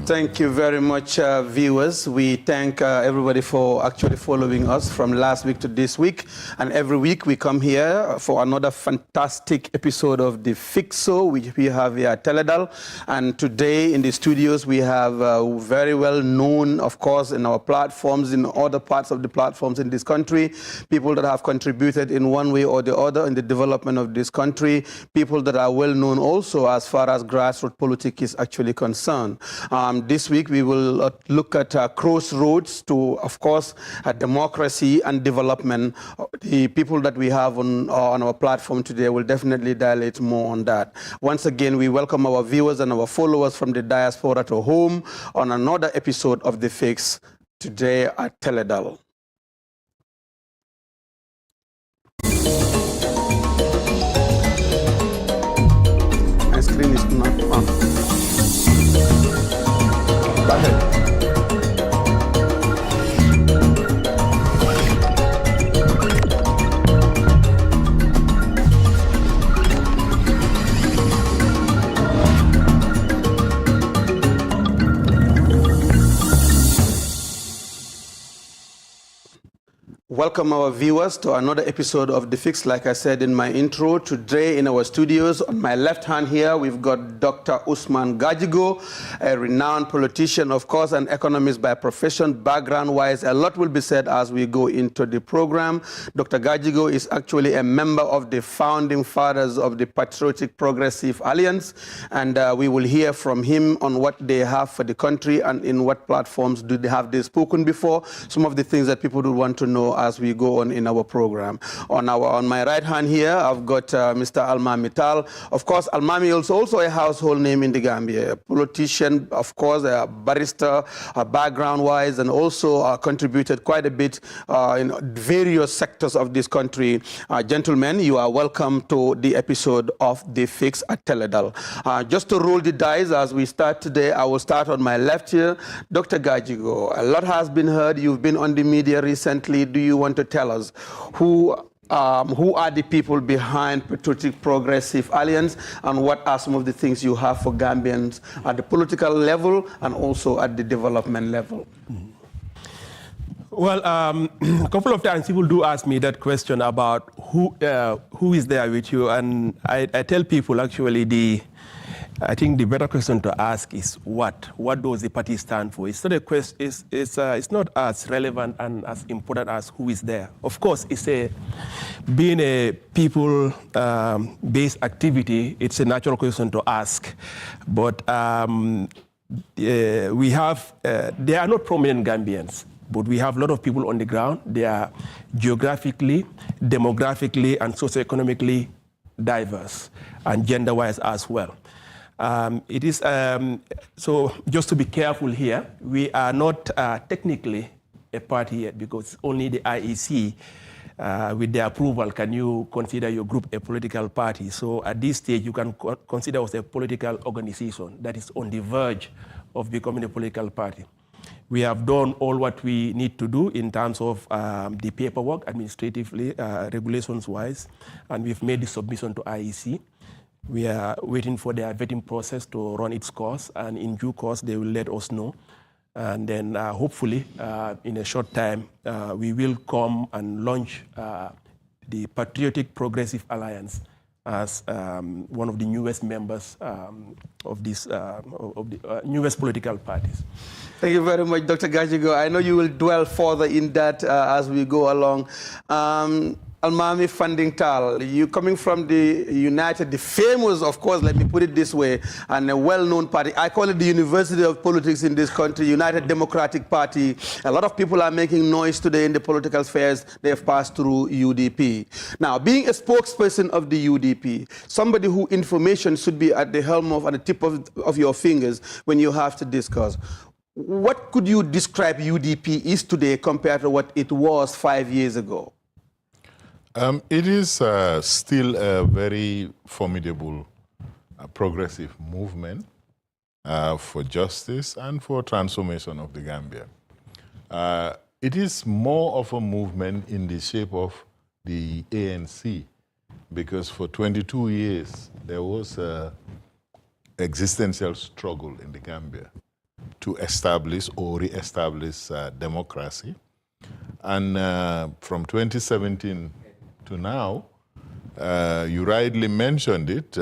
Thank you very much, viewers. We thank everybody for actually following us from last week to this week. And every week we come here for another fantastic episode of The Fix Show, which we have here at Teledal. And today in the studios we have very well known, of course, in our platforms, in other parts of the platforms in this country, people that have contributed in one way or the other in the development of this country, people that are well known also as far as grassroots politics is actually concerned. This week we will look at crossroads to, of course, democracy and development. The people that we have on our platform today will definitely dilate more on that. Once again, we welcome our viewers and our followers from the diaspora to home on another episode of The Fix today at Teledal. My screen is not on. Go ahead. Welcome our viewers to another episode of The Fix. Like I said in my intro, today in our studios, on my left hand here, we've got Dr. Ousmane Gadjigo, a renowned politician, of course, and economist by profession. Background-wise, a lot will be said as we go into the program. Dr. Gadjigo is actually a member of the founding fathers of the Patriotic Progressive Alliance, and we will hear from him on what they have for the country and in what platforms do they have they spoken before, some of the things that people would want to know as we go on in our program. On my right hand here, I've got Mr. Almami Tal. Of course, Almami is also a household name in the Gambia, a politician, of course, a barrister, background-wise, and also contributed quite a bit in various sectors of this country. Gentlemen, you are welcome to the episode of The Fix at Teledal. Just to roll the dice as we start today, I will start on my left here. Dr. Gadjigo, a lot has been heard. You've been on the media recently. Do you want to tell us who are the people behind Patriotic Progressive Alliance and what are some of the things you have for Gambians at the political level and also at the development level? Well, a couple of times people do ask me that question about who is there with you, and I tell people actually I think the better question to ask is what does the party stand for? It's not a question. It's not as relevant and as important as who is there. Of course, being a people-based activity. It's a natural question to ask, but there are not prominent Gambians, but we have a lot of people on the ground. They are geographically, demographically, and socioeconomically diverse, and gender-wise as well. It is so just to be careful here, we are not technically a party yet because only the IEC, with their approval, can you consider your group a political party. So at this stage, you can consider us a political organization that is on the verge of becoming a political party. We have done all what we need to do in terms of the paperwork, administratively, regulations-wise, and we've made the submission to IEC. We are waiting for their vetting process to run its course, and in due course, they will let us know. And then hopefully, in a short time, we will come and launch the Patriotic Progressive Alliance as one of the newest members of the newest political parties. Thank you very much, Dr. Gadjigo. I know you will dwell further in that as we go along. Almami Funding Tal, you coming from the famous, of course, let me put it this way, and a well-known party. I call it the University of Politics in this country, United Democratic Party. A lot of people are making noise today in the political spheres. They have passed through UDP. Now, being a spokesperson of the UDP, somebody who information should be at the helm of, at the tip of your fingers when you have to discuss. What could you describe UDP is today compared to what it was 5 years ago? It is still a very formidable progressive movement for justice and for transformation of the Gambia. It is more of a movement in the shape of the ANC, because for 22 years there was an existential struggle in the Gambia to establish or re-establish democracy. And from 2017 to now, you rightly mentioned it,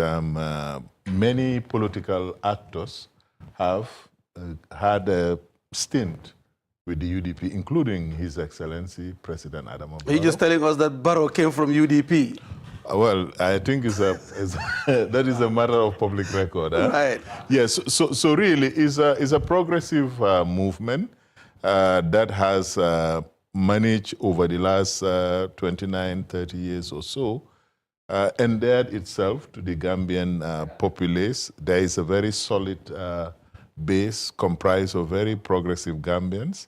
many political actors have had a stint with the UDP, including His Excellency President Adama Barrow. Are you just telling us that Barrow came from UDP? Well, I think that is a matter of public record. Right. Yes. So really, it's a progressive movement that has managed over the last 29, 30 years or so, endeared itself to the Gambian populace. There is a very solid base comprised of very progressive Gambians.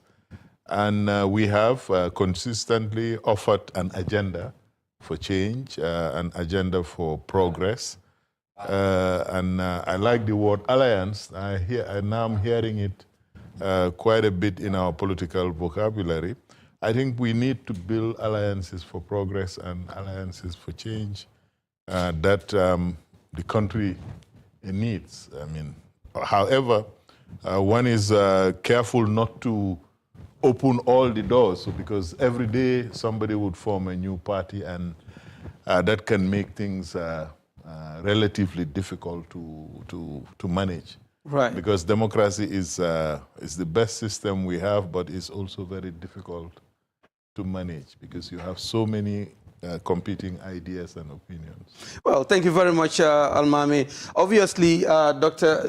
And we have consistently offered an agenda for change, an agenda for progress. And I like the word alliance. Now I'm hearing it quite a bit in our political vocabulary. I think we need to build alliances for progress and alliances for change that the country needs. I mean, however, one is careful not to open all the doors, because every day somebody would form a new party, and that can make things relatively difficult to manage. Right. Because democracy is the best system we have, but it's also very difficult to manage because you have so many competing ideas and opinions. Well, thank you very much, Almami. Obviously, Doctor,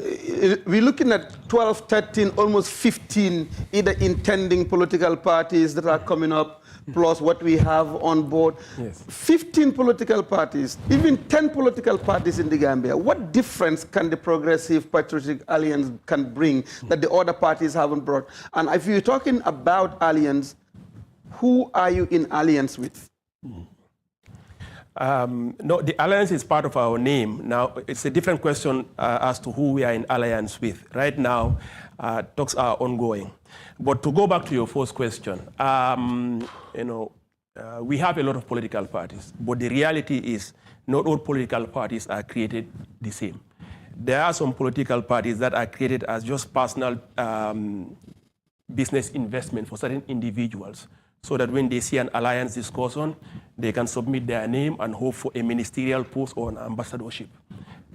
we're looking at 12, 13, almost 15 either intending political parties that are coming up, plus what we have on board. Yes. 15 political parties, even 10 political parties in the Gambia. What difference can the Progressive Patriotic Alliance can bring that the other parties haven't brought? And if you're talking about alliance, who are you in alliance with? No, the alliance is part of our name. Now, it's a different question as to who we are in alliance with. Right now, talks are ongoing. But to go back to your first question, we have a lot of political parties, but the reality is not all political parties are created the same. There are some political parties that are created as just personal business investment for certain individuals, so that when they see an alliance discussion, they can submit their name and hope for a ministerial post or an ambassadorship.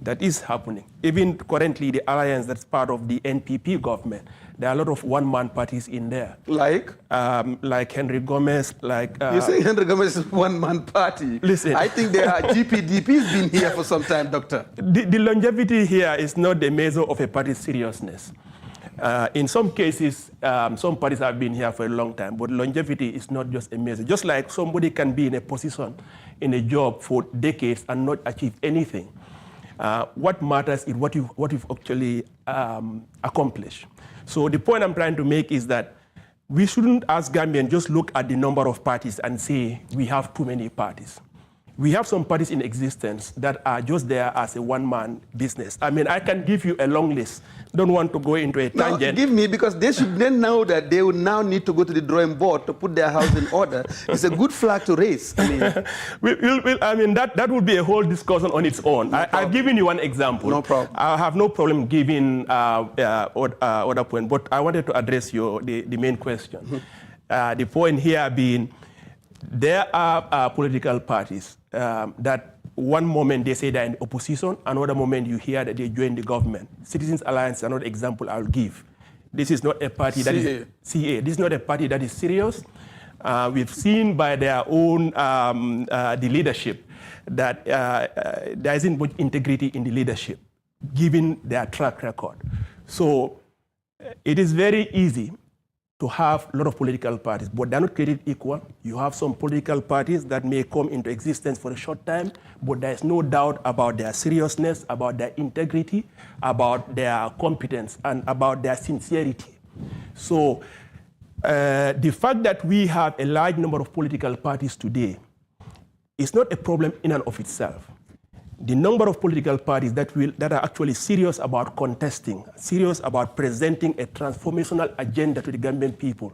That is happening. Even currently, the alliance that's part of the NPP government, there are a lot of one-man parties in there. Like? Like Henry Gomez, like... You say Henry Gomez is one-man party. Listen. I think there are GPDP's been here for some time, Doctor. The longevity here is not the measure of a party's seriousness. In some cases, some parties have been here for a long time, but longevity is not just a measure. Just like somebody can be in a position, in a job for decades and not achieve anything. What matters is what you've actually accomplished. So the point I'm trying to make is that we shouldn't, as Gambians, just look at the number of parties and say we have too many parties. We have some parties in existence that are just there as a one-man business. I mean, I can give you a long list. Don't want to go into a tangent. No, give me, because they should then know that they will now need to go to the drawing board to put their house in order. It's a good flag to raise. I mean, that would be a whole discussion on its own. I've given you one example. No problem. I have no problem giving other point, but I wanted to address the main question. The point here being, there are political parties that one moment they say they're in opposition, another moment you hear that they join the government. Citizens Alliance is another example I'll give. This is not a party that is CA. This is not a party that is serious. We've seen by their own the leadership that there isn't much integrity in the leadership, given their track record. So it is very easy to have a lot of political parties, but they're not created equal. You have some political parties that may come into existence for a short time, but there is no doubt about their seriousness, about their integrity, about their competence, and about their sincerity. So the fact that we have a large number of political parties today is not a problem in and of itself. The number of political parties that are actually serious about contesting, serious about presenting a transformational agenda to the Gambian people,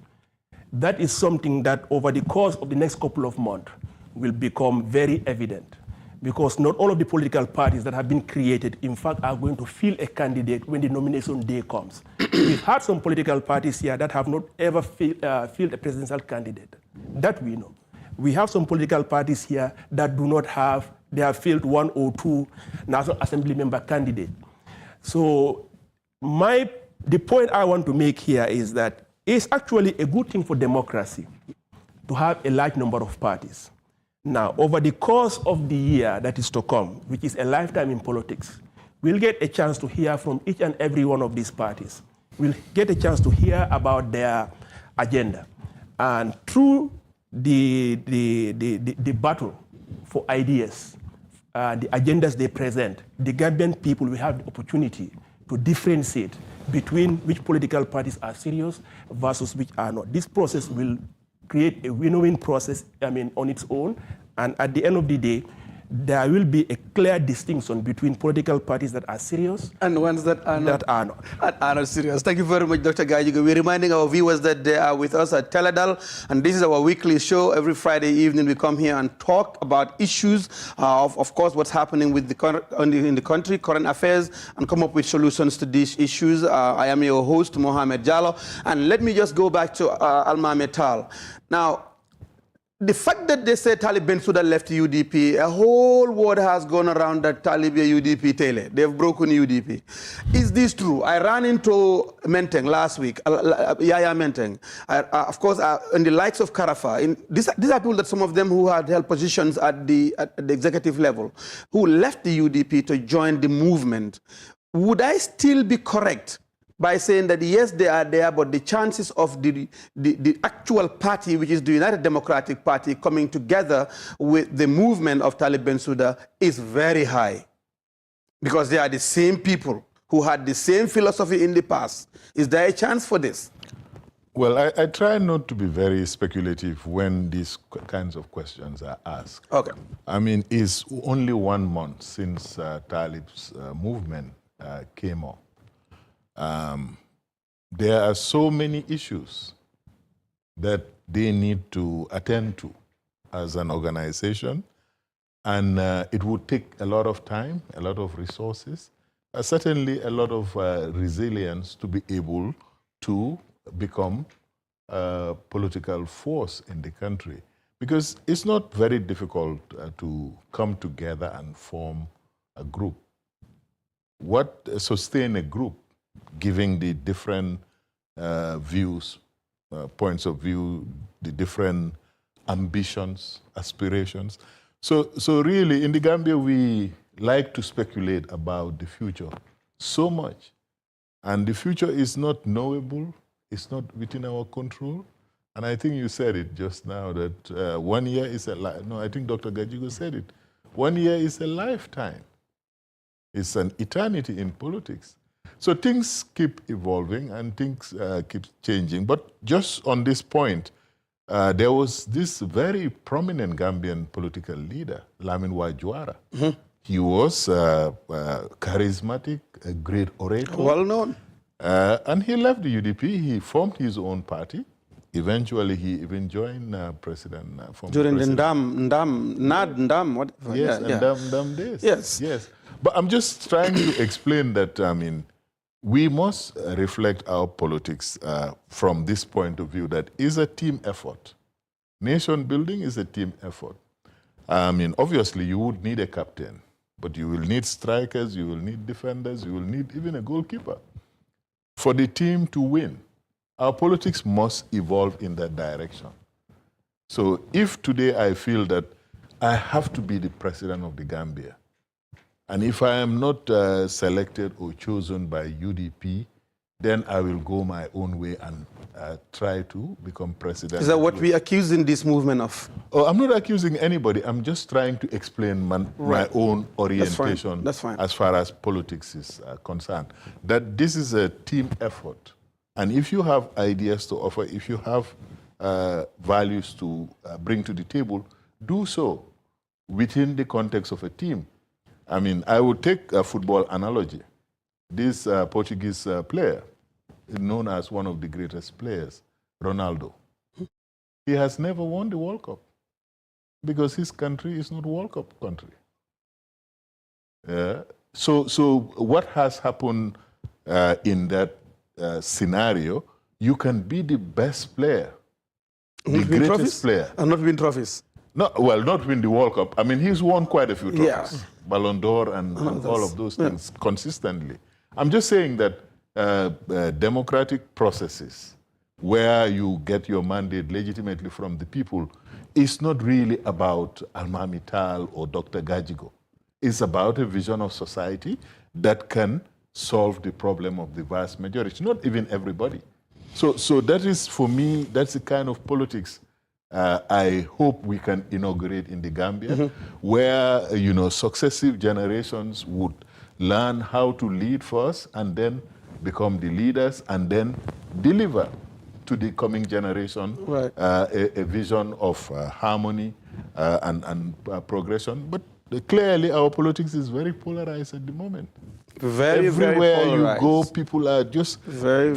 that is something that over the course of the next couple of months will become very evident. because not all of the political parties that have been created, in fact, are going to field a candidate when the nomination day comes. We've had some political parties here that have not ever fielded a presidential candidate. That we know. We have some political parties here that do not have, they have fielded 1 or 2 National Assembly member candidates. So the point I want to make here is that it's actually a good thing for democracy to have a large number of parties. Now, over the course of the year that is to come, which is a lifetime in politics, we'll get a chance to hear from each and every one of these parties. We'll get a chance to hear about their agenda. And through the battle for ideas, the agendas they present, the Gambian people will have the opportunity to differentiate between which political parties are serious versus which are not. This process will create a win-win process, on its own, and at the end of the day, there will be a clear distinction between political parties that are serious and ones that are not. Are not serious. Thank you very much, Dr. Gajigo. We're reminding our viewers that they are with us at Teledal, and this is our weekly show. Every Friday evening, we come here and talk about issues of course, what's happening with in the country, current affairs, and come up with solutions to these issues. I am your host, Mohamed Jallo, and let me just go back to Alma Metal. Now, the fact that they say Talib Bensouda left UDP, a whole word has gone around that Talib UDP Tele. They've broken UDP. Is this true? I ran into Menteng last week, Yaya Menteng, of course, in the likes of Karafa. These are people that some of them who had held positions at the executive level, who left the UDP to join the movement. Would I still be correct by saying that, yes, they are there, but the chances of the actual party, which is the United Democratic Party, coming together with the movement of Talib Bensouda is very high? Because they are the same people who had the same philosophy in the past. Is there a chance for this? Well, I try not to be very speculative when these kinds of questions are asked. Okay. It's only 1 month since Talib's movement came up. There are so many issues that they need to attend to as an organization, and it would take a lot of time, a lot of resources, certainly a lot of resilience to be able to become a political force in the country. Because it's not very difficult to come together and form a group. What sustains a group, giving the different views, points of view, the different ambitions, aspirations. So really, in the Gambia, we like to speculate about the future so much. And the future is not knowable, it's not within our control. And I think you said it just now, that 1 year is a no, I think Dr. Gajigo said it. 1 year is a lifetime. It's an eternity in politics. So things keep evolving and things keep changing. But just on this point, there was this very prominent Gambian political leader, Lamin Wajwara. Mm-hmm. He was charismatic, a great orator. Well known. And he left the UDP. He formed his own party. Eventually, he even joined President. During the Ndam, whatever. Yes, yeah, Ndam days. Yes. Yes. But I'm just trying to explain that, we must reflect our politics from this point of view, that is a team effort. Nation building is a team effort. Obviously, you would need a captain, but you will need strikers, you will need defenders, you will need even a goalkeeper. For the team to win, our politics must evolve in that direction. So if today I feel that I have to be the president of the Gambia, and if I am not selected or chosen by UDP, then I will go my own way and try to become president. Is that what we're accusing this movement of? Oh, I'm not accusing anybody. I'm just trying to explain my own orientation. That's fine. As far as politics is concerned. That this is a team effort. And if you have ideas to offer, if you have values to bring to the table, do so within the context of a team. I would take a football analogy. This Portuguese player, known as one of the greatest players, Ronaldo, he has never won the World Cup because his country is not a World Cup country. So what has happened in that scenario, you can be the best player, the greatest player. And not win trophies. No, well, not win the World Cup. I mean, he's won quite a few trophies. Ballon d'Or and all of those things consistently. I'm just saying that democratic processes where you get your mandate legitimately from the people is not really about Almami Tal or Dr. Gajigo. It's about a vision of society that can solve the problem of the vast majority, not even everybody. So that is, for me, that's the kind of politics I hope we can inaugurate in the Gambia, where successive generations would learn how to lead first and then become the leaders and then deliver to the coming generation a vision of harmony and progression. But clearly our politics is very polarized at the moment. Everywhere you go, people are just very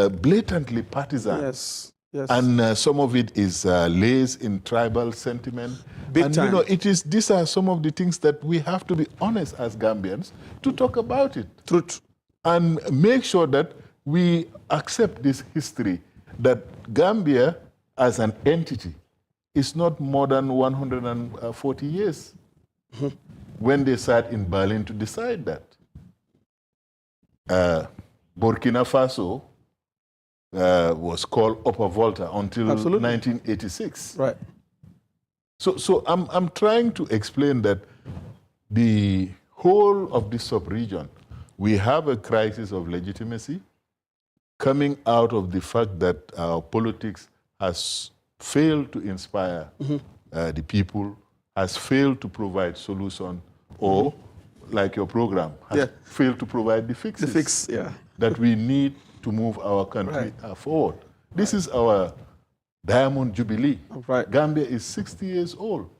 blatantly partisan. Yes. And some of it is laced in tribal sentiment. Big time. These are some of the things that we have to be honest as Gambians to talk about it. Truth. And make sure that we accept this history that Gambia as an entity is not more than 140 years when they sat in Berlin to decide that. Burkina Faso was called Upper Volta until 1986. Right. So I'm trying to explain that the whole of this sub-region, we have a crisis of legitimacy coming out of the fact that our politics has failed to inspire the people, has failed to provide solution, or, like your program, has failed to provide the fixes that we need to move our country forward. This is our Diamond Jubilee. Gambia is 60 years old.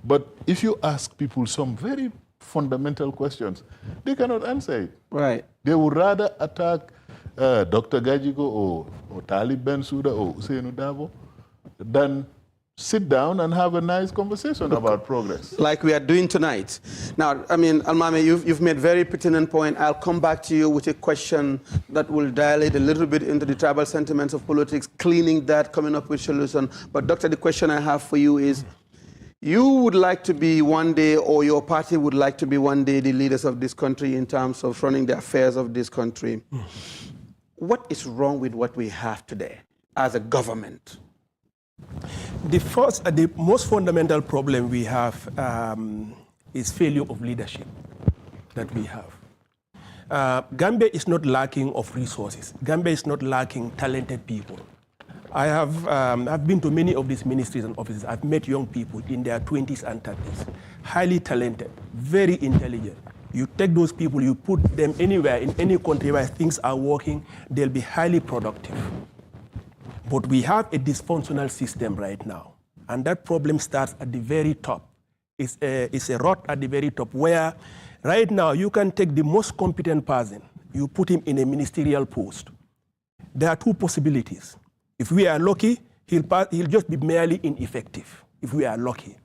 But if you ask people some very fundamental questions, they cannot answer it. They would rather attack Dr. Gajigo or Talib Bensouda or Usainu Davo than sit down and have a nice conversation about progress. Like we are doing tonight. Now, I mean, Almami, you've made very pertinent point. I'll come back to you with a question that will dilate a little bit into the tribal sentiments of politics, cleaning that, coming up with solution. But Doctor, the question I have for you is, you would like to be one day, or your party would like to be one day, the leaders of this country in terms of running the affairs of this country. What is wrong with what we have today as a government? The most fundamental problem we have is failure of leadership that we have. Gambia is not lacking of resources. Gambia is not lacking talented people. I've been to many of these ministries and offices. I've met young people in their 20s and 30s, highly talented, very intelligent. You take those people, you put them anywhere, in any country where things are working, they'll be highly productive. But we have a dysfunctional system right now. And that problem starts at the very top. It's a rot at the very top where right now you can take the most competent person, you put him in a ministerial post. There are two possibilities. If we are lucky, he'll just be merely ineffective, if we are lucky.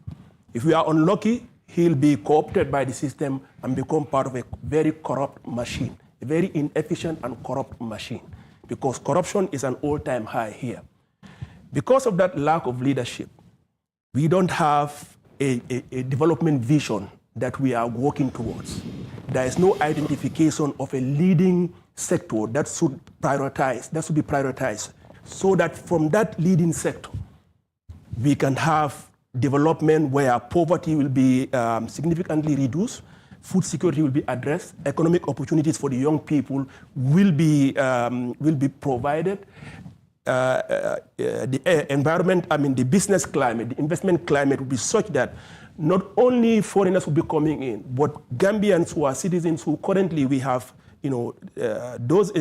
If we are unlucky, he'll be co-opted by the system and become part of a very corrupt machine, a very inefficient and corrupt machine, because corruption is an all-time high here. Because of that lack of leadership, we don't have a development vision that we are working towards. There is no identification of a leading sector that should be prioritized, so that from that leading sector, we can have development where poverty will be significantly reduced, food security will be addressed, economic opportunities for the young people will be provided. The environment, the business climate, the investment climate will be such that not only foreigners will be coming in, but Gambians who are citizens who currently we have, those,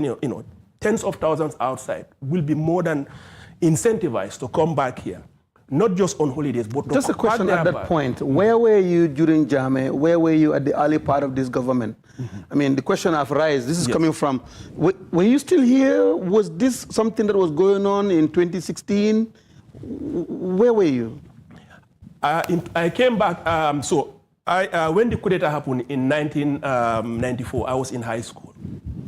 tens of thousands outside will be more than incentivized to come back here. Not just on holidays, but just a question at that point. Where were you during Jame? Where were you at the early part of this government? The question I've raised, this is coming from, were you still here? Was this something that was going on in 2016? Where were you? I came back, so When the coup d'etat happened in 1994, I was in high school.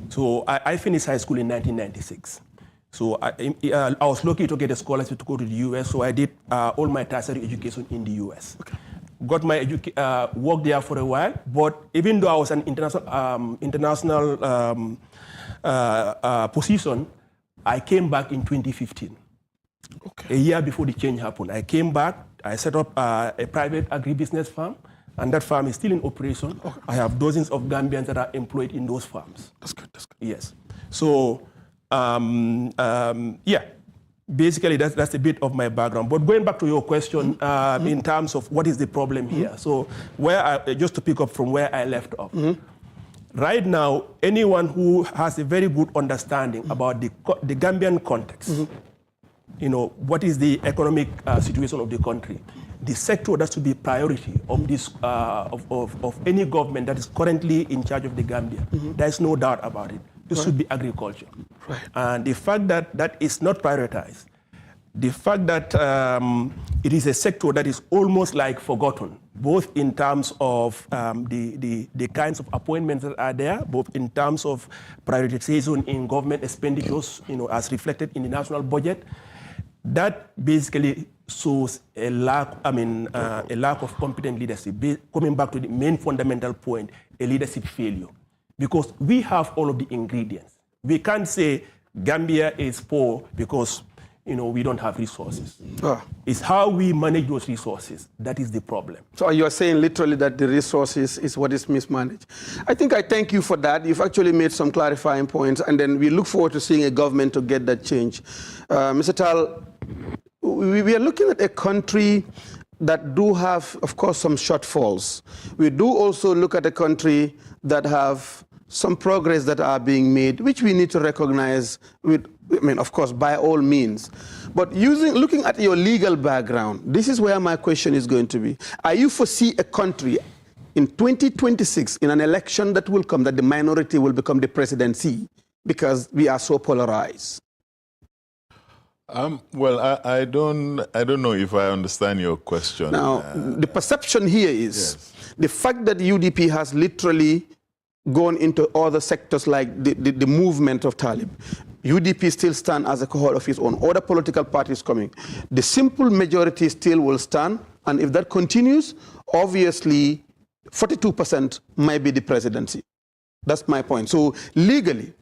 So I finished high school in 1996. So I was lucky to get a scholarship to go to the U.S. So I did all my tertiary education in the U.S. Okay. Got my work there for a while. But even though I was an international position, I came back in 2015. Okay. A year before the change happened. I came back. I set up a private agribusiness farm. And that farm is still in operation. Okay. I have dozens of Gambians that are employed in those farms. That's good, that's good. Yes. So, yeah, basically that's a bit of my background. But going back to your question in terms of what is the problem here. So, just to pick up from where I left off. Right now, anyone who has a very good understanding about the Gambian context, you know, what is the economic situation of the country, the sector that should be priority of this of any government that is currently in charge of the Gambia. There is no doubt about it. This should be agriculture. Right. And the fact that that is not prioritized, the fact that it is a sector that is almost like forgotten, both in terms of the kinds of appointments that are there, both in terms of prioritization in government expenditures, you know, as reflected in the national budget, that basically shows a lack, a lack of competent leadership. Coming back to the main fundamental point, a leadership failure. Because we have all of the ingredients. We can't say Gambia is poor because, you know, we don't have resources. It's how we manage those resources that is the problem. So you are saying literally that the resources is what is mismanaged. I think I thank you for that. You've actually made some clarifying points, and then we look forward to seeing a government to get that change. Mr. Tal, we are looking at a country that do have, of course, some shortfalls. We do also look at a country that have some progress that are being made, which we need to recognize with, of course, by all means. But looking at your legal background, this is where my question is going to be. Are you foresee a country in 2026, in an election that will come, that the minority will become the presidency because we are so polarized? Well, I don't know if I understand your question. Now, the perception here is the fact that UDP has literally gone into other sectors like the movement of Talib. UDP still stand as a cohort of its own. Other political parties coming. The simple majority still will stand, and if that continues, obviously 42% might be the presidency. That's my point. So legally,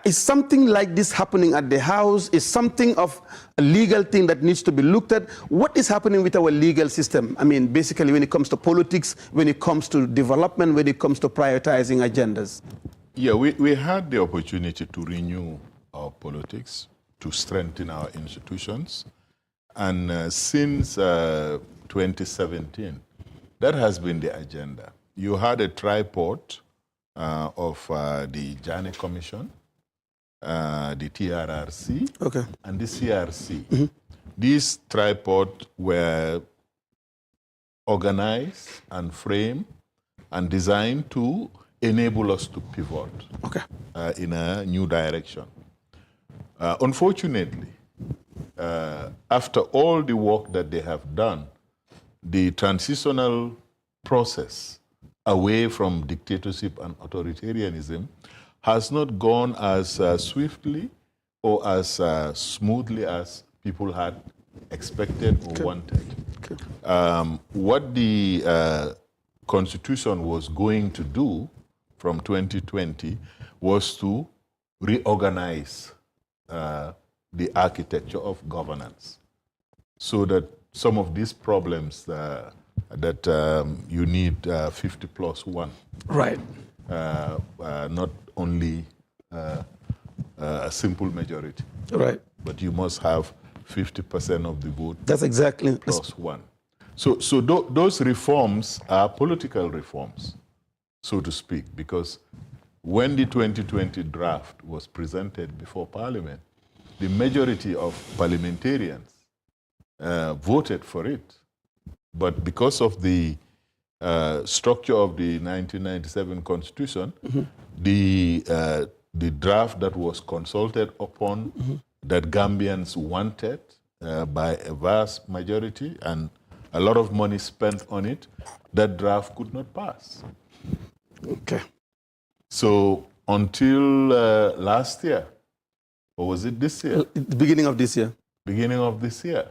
is something like this happening at the House? Is something of a legal thing that needs to be looked at? What is happening with our legal system? I mean, basically when it comes to politics, when it comes to development, when it comes to prioritizing agendas. Yeah, we had the opportunity to renew our politics, to strengthen our institutions. And since 2017, that has been the agenda. You had a tripod of the Janneh Commission, the TRRC, and the CRC. These tripods were organized and framed and designed to enable us to pivot in a new direction. Unfortunately, after all the work that they have done, the transitional process away from dictatorship and authoritarianism has not gone as swiftly or as smoothly as people had expected or wanted. What the Constitution was going to do from 2020 was to reorganize the architecture of governance so that some of these problems that you need 50+1. Right. Not only a simple majority. Right. But you must have 50% of the vote. That's exactly. Plus one. So those reforms are political reforms, so to speak, because when the 2020 draft was presented before Parliament, the majority of parliamentarians voted for it. But because of the structure of the 1997 Constitution, the draft that was consulted upon, that Gambians wanted by a vast majority and a lot of money spent on it, that draft could not pass. Okay. So until last year, or was it this year? The beginning of this year. Beginning of this year,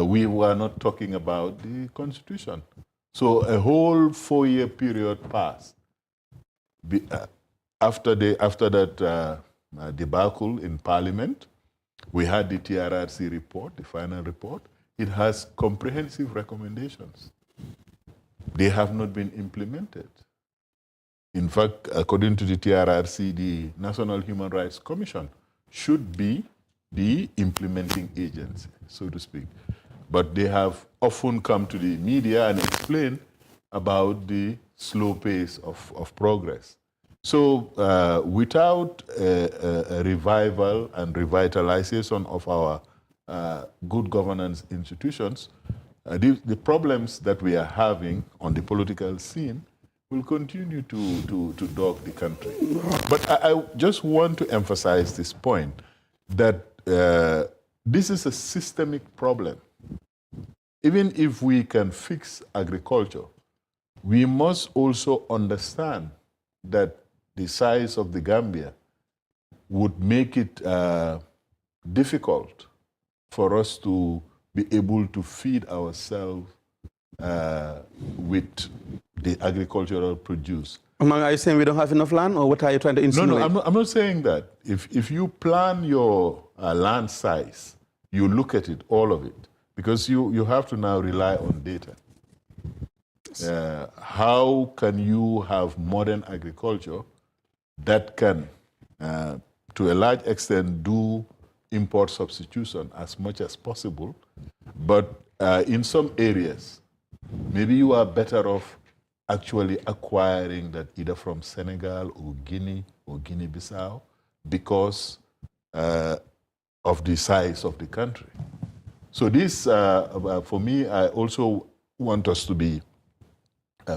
we were not talking about the Constitution. So a whole 4-year period passed. After that debacle in Parliament, we had the TRRC report, the final report. It has comprehensive recommendations. They have not been implemented. In fact, according to the TRRC, the National Human Rights Commission should be the implementing agency, so to speak. But they have often come to the media and explained about the slow pace of progress. So without a revival and revitalization of our good governance institutions, the problems that we are having on the political scene will continue to dog the country. But I just want to emphasize this point, that this is a systemic problem. Even if we can fix agriculture, we must also understand that the size of the Gambia would make it difficult for us to be able to feed ourselves with the agricultural produce. Are you saying we don't have enough land, or what are you trying to insinuate? No, I'm not saying that. If you plan your land size, you look at it, all of it, because you have to now rely on data. How can you have modern agriculture that can, to a large extent, do import substitution as much as possible, but in some areas, maybe you are better off actually acquiring that either from Senegal or Guinea-Bissau because of the size of the country. So this, for me, I also want us to be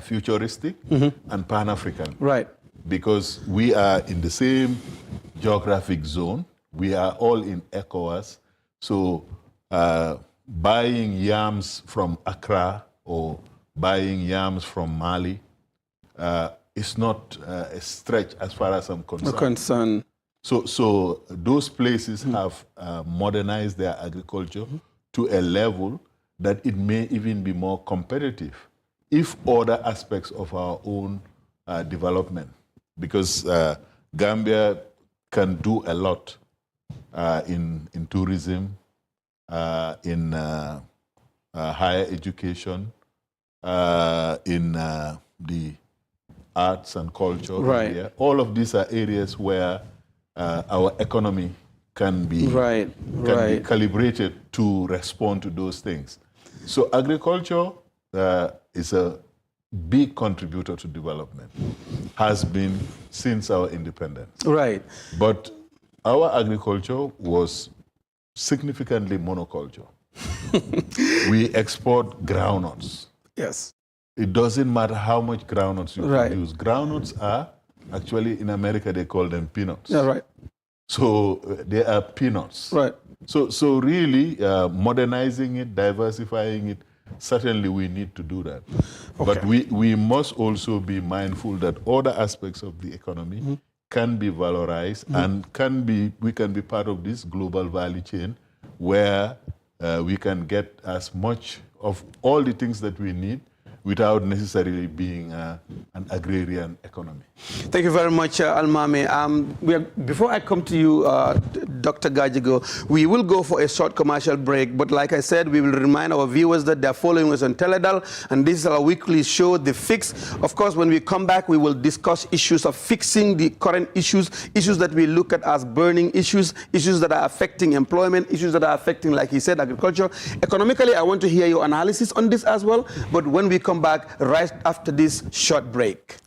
futuristic and Pan-African. Right. Because we are in the same geographic zone. We are all in ECOWAS. So buying yams from Accra or buying yams from Mali is not a stretch as far as I'm concerned. So those places have modernized their agriculture to a level that it may even be more competitive if other aspects of our own development, because Gambia can do a lot in tourism, in higher education, in the arts and culture. Right. Area. All of these are areas where our economy can be be calibrated to respond to those things. So agriculture is a big contributor to development, has been since our independence. Right. But our agriculture was significantly monoculture. We export groundnuts. Yes. It doesn't matter how much groundnuts you produce. Groundnuts are, actually in America they call them peanuts. Yeah, right. So they are peanuts. Right. So really modernizing it, diversifying it, certainly we need to do that. Okay. But we must also be mindful that other aspects of the economy can be valorized and we can be part of this global value chain where we can get as much of all the things that we need without necessarily being an agrarian economy. Thank you very much, Almami. Before I come to you, Dr. Gajigo, we will go for a short commercial break, but like I said, we will remind our viewers that they're following us on Teledal, and this is our weekly show, The Fix. Of course, when we come back, we will discuss issues of fixing the current issues that we look at as burning issues that are affecting employment, issues that are affecting, like he said, agriculture. Economically, I want to hear your analysis on this as well, but when we come back right after this short break.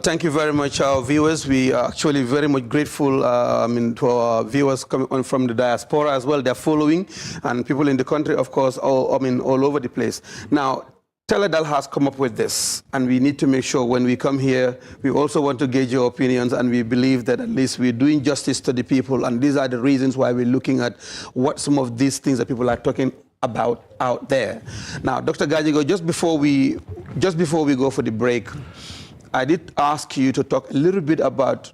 thank you very much, our viewers. We are actually very much grateful to our viewers coming on from the diaspora as well. They're following, and people in the country, of course, all over the place. Now, Teledal has come up with this, and we need to make sure when we come here, we also want to gauge your opinions, and we believe that at least we're doing justice to the people, and these are the reasons why we're looking at what some of these things that people are talking about out there. Now, Dr. Gajigo, just before we go for the break, I did ask you to talk a little bit about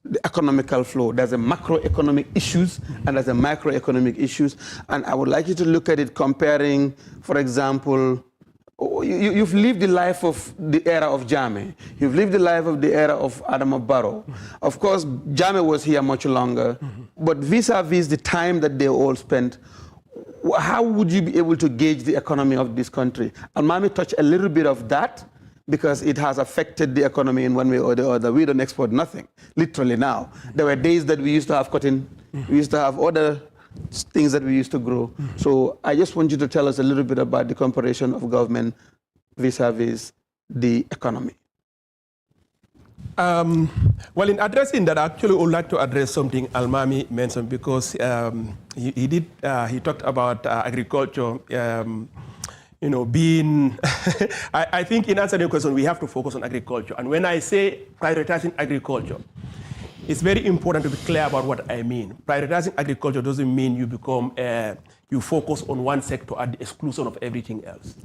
the economical flow. There's a macroeconomic issues and there's a microeconomic issues, and I would like you to look at it comparing, for example, you've lived the life of the era of Jammeh. You've lived the life of the era of Adama Barrow. Of course, Jammeh was here much longer, but vis-a-vis the time that they all spent, how would you be able to gauge the economy of this country? Almami touched a little bit of that because it has affected the economy in one way or the other. We don't export nothing, literally now. There were days that we used to have cotton, we used to have other things that we used to grow. So I just want you to tell us a little bit about the comparison of government vis-a-vis the economy. Well, in addressing that, I actually would like to address something Almami mentioned, because he talked about agriculture, being, I think in answering your question, we have to focus on agriculture. And when I say prioritizing agriculture, it's very important to be clear about what I mean. Prioritizing agriculture doesn't mean you focus on one sector at the exclusion of everything else.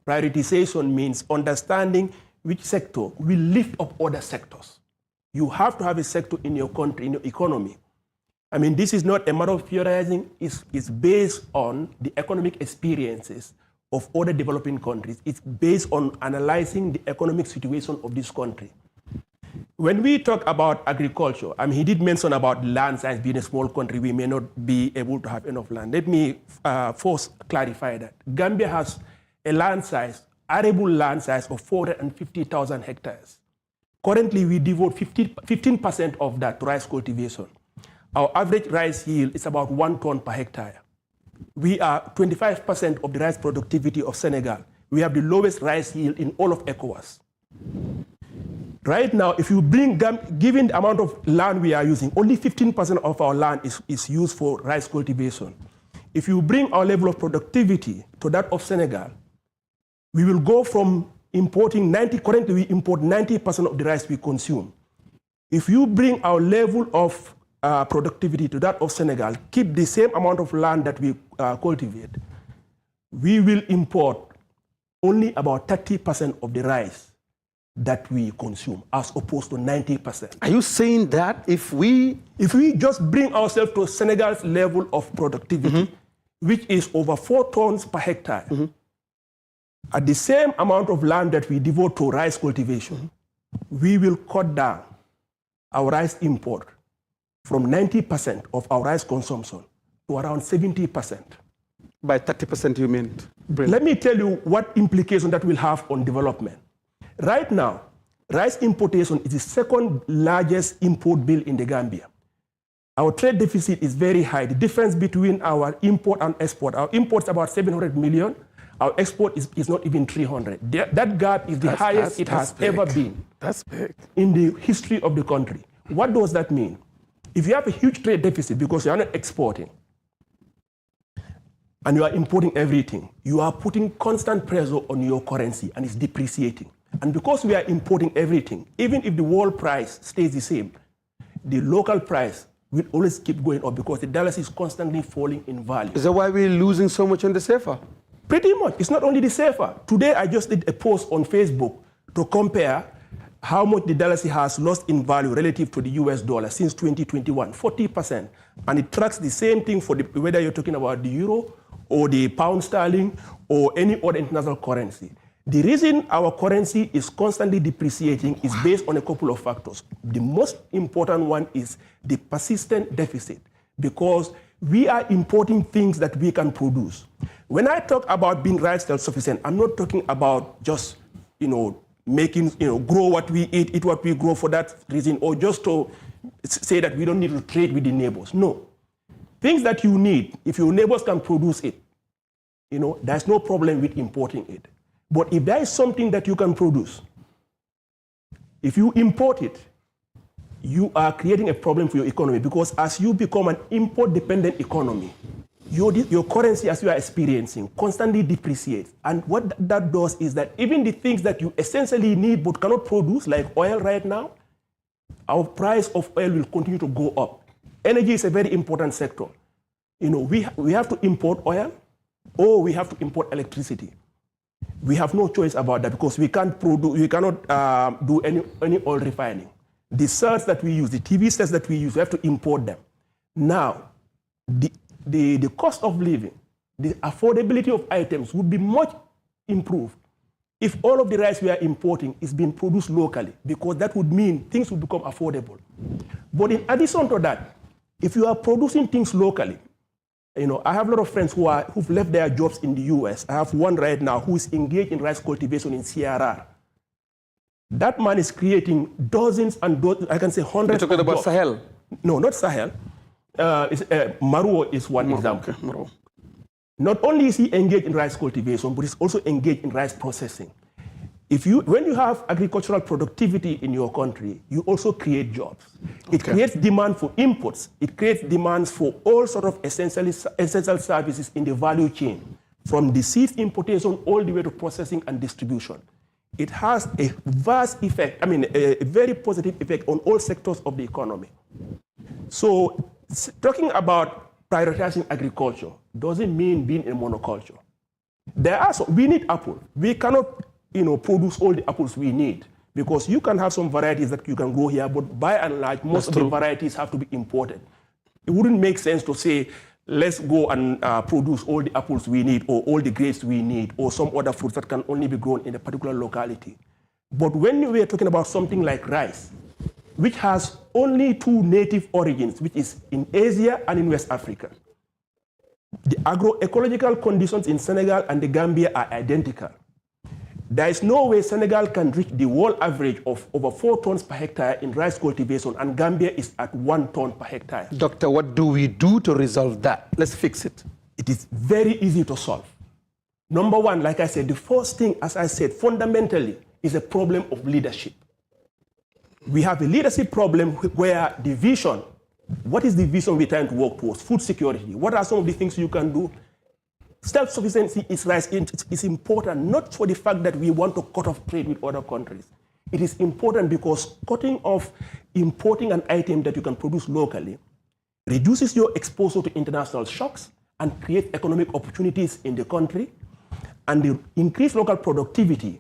Prioritization means understanding which sector will lift up other sectors. You have to have a sector in your country, in your economy. I mean, this is not a matter of theorizing. It's based on the economic experiences of other developing countries. It's based on analyzing the economic situation of this country. When we talk about agriculture, I mean, he did mention about land size. Being a small country, we may not be able to have enough land. Let me first clarify that. Gambia has a land size, arable land size of 450,000 hectares. Currently, we devote 15% of that to rice cultivation. Our average rice yield is about 1 ton per hectare. We are 25% of the rice productivity of Senegal. We have the lowest rice yield in all of ECOWAS. Right now, if you bring, given the amount of land we are using, only 15% of our land is used for rice cultivation. If you bring our level of productivity to that of Senegal, we will go from importing currently we import 90% of the rice we consume. If you bring our level of productivity to that of Senegal, keep the same amount of land that we cultivate, we will import only about 30% of the rice that we consume, as opposed to 90%. Are you saying that if we just bring ourselves to Senegal's level of productivity, which is over 4 tons per hectare, at the same amount of land that we devote to rice cultivation, we will cut down our rice import from 90% of our rice consumption to around 70%. By 30% you meant? Let me tell you what implication that will have on development. Right now, rice importation is the second largest import bill in the Gambia. Our trade deficit is very high. The difference between our import and export, our import is about 700 million. Our export is not even 300. That gap is the highest it has ever been. That's big. In the history of the country. What does that mean? If you have a huge trade deficit because you are not exporting and you are importing everything, you are putting constant pressure on your currency and it's depreciating. And because we are importing everything, even if the world price stays the same, the local price will always keep going up because the dollar is constantly falling in value. Is that why we're losing so much on the CFA? Pretty much. It's not only the CFA. Today, I just did a post on Facebook to compare how much the dollar has lost in value relative to the US dollar since 2021, 40%. And it tracks the same thing for whether you're talking about the euro or the pound sterling or any other international currency. The reason our currency is constantly depreciating is based on a couple of factors. The most important one is the persistent deficit, because we are importing things that we can produce. When I talk about being rice self-sufficient, I'm not talking about just, making, grow what we eat what we grow for that reason, or just to say that we don't need to trade with the neighbors. No. Things that you need, if your neighbors can produce it, there's no problem with importing it. But if there is something that you can produce, If you import it, you are creating a problem for your economy, because as you become an import-dependent economy, your currency, as you are experiencing, constantly depreciates. And what that does is that even the things that you essentially need but cannot produce, like oil right now, our price of oil will continue to go up. Energy is a very important sector. We have to import oil, or we have to import electricity. We have no choice about that, because we cannot do any oil refining. The cells that we use, the TV sets that we use, we have to import them. Now, the cost of living, the affordability of items would be much improved if all of the rice we are importing is being produced locally, because that would mean things would become affordable. But in addition to that, if you are producing things locally, I have a lot of friends who've left their jobs in the US. I have one right now who is engaged in rice cultivation in CRR. That man is creating dozens and dozens, I can say hundreds. You're talking about Sahel? No, not Sahel. Maruo is one example. Okay, Maruo. Not only is he engaged in rice cultivation, but he's also engaged in rice processing. When you have agricultural productivity in your country, you also create jobs. It creates demand for inputs. It creates demands for all sorts of essential services in the value chain, from the seed importation all the way to processing and distribution. It has a vast effect, a very positive effect on all sectors of the economy. So talking about prioritizing agriculture doesn't mean being a monoculture. We need apple. We cannot produce all the apples we need, because you can have some varieties that you can grow here, but by and large, most of the varieties have to be imported. It wouldn't make sense to say, let's go and produce all the apples we need, or all the grapes we need, or some other fruits that can only be grown in a particular locality. But when we are talking about something like rice, which has only two native origins, which is in Asia and in West Africa, the agroecological conditions in Senegal and the Gambia are identical. There is no way Senegal can reach the world average of over 4 tons per hectare in rice cultivation, and Gambia is at 1 ton per hectare. Doctor, what do we do to resolve that? Let's fix it. It is very easy to solve. Number one, like I said, the first thing, as I said, fundamentally is a problem of leadership. We have a leadership problem where the vision, what is the vision we're trying to work towards? Food security. What are some of the things you can do? Self-sufficiency is important, not for the fact that we want to cut off trade with other countries. It is important because cutting off importing an item that you can produce locally reduces your exposure to international shocks and creates economic opportunities in the country. And the increased local productivity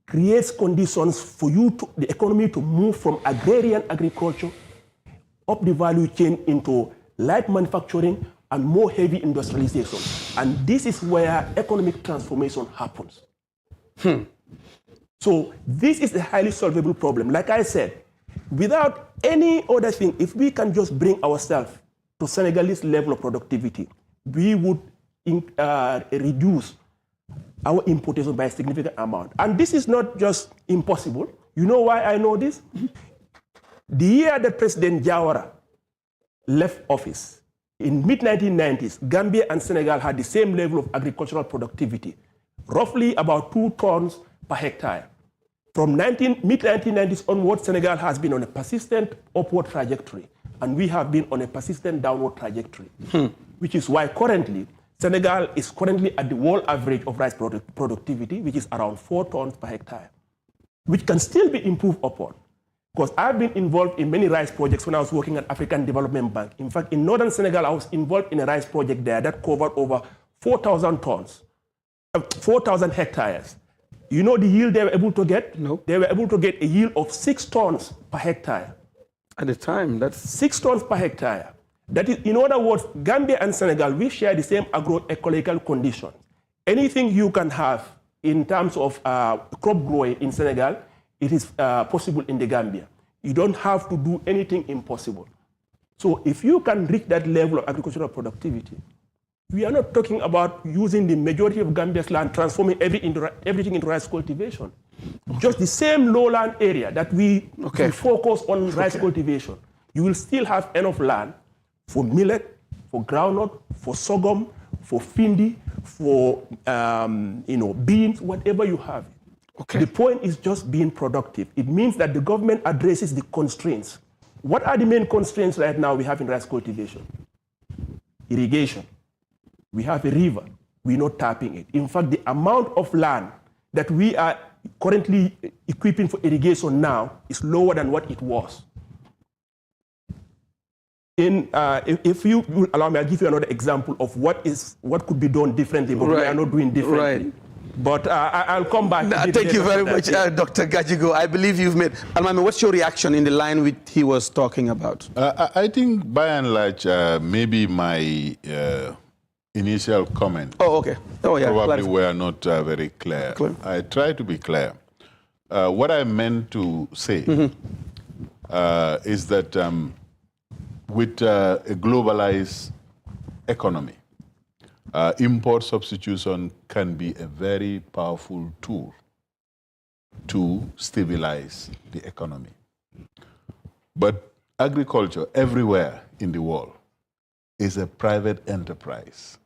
creates conditions for the economy to move from agrarian agriculture up the value chain into light manufacturing and more heavy industrialization. And this is where economic transformation happens. So this is a highly solvable problem. Like I said, without any other thing, if we can just bring ourselves to Senegalese level of productivity, we would reduce our importation by a significant amount. And this is not just impossible. You know why I know this? The year that President Jawara left office, in mid-1990s, Gambia and Senegal had the same level of agricultural productivity, roughly about 2 tons per hectare. From mid-1990s onwards, Senegal has been on a persistent upward trajectory, and we have been on a persistent downward trajectory, which is why currently, Senegal is currently at the world average of rice productivity, which is around 4 tons per hectare, which can still be improved upon. Because I've been involved in many rice projects when I was working at African Development Bank. In fact, in northern Senegal, I was involved in a rice project there that covered over 4,000 tons, 4,000 hectares. You know the yield they were able to get? No. They were able to get a yield of 6 tons per hectare. At the time, that's 6 tons per hectare. That is, in other words, Gambia and Senegal, we share the same agroecological conditions. Anything you can have in terms of crop growing in Senegal, it is possible in the Gambia. You don't have to do anything impossible. So if you can reach that level of agricultural productivity, we are not talking about using the majority of Gambia's land, transforming everything into rice cultivation. Just the same lowland area that we focus on rice cultivation, you will still have enough land for millet, for groundnut, for sorghum, for findi, for beans, whatever you have. Okay. The point is just being productive. It means that the government addresses the constraints. What are the main constraints right now we have in rice cultivation? Irrigation. We have a river. We're not tapping it. In fact, the amount of land that we are currently equipping for irrigation now is lower than what it was. If you will allow me, I'll give you another example of what could be done differently, but we are not doing differently. Right. But I'll come back. Thank you very much, Dr. Gajigo. I believe you've made... Almami, what's your reaction in the line which he was talking about? I think, by and large, maybe my initial comment probably were not very clear. I try to be clear. What I meant to say is that with a globalized economy, import substitution can be a very powerful tool to stabilize the economy. But agriculture everywhere in the world is a private enterprise.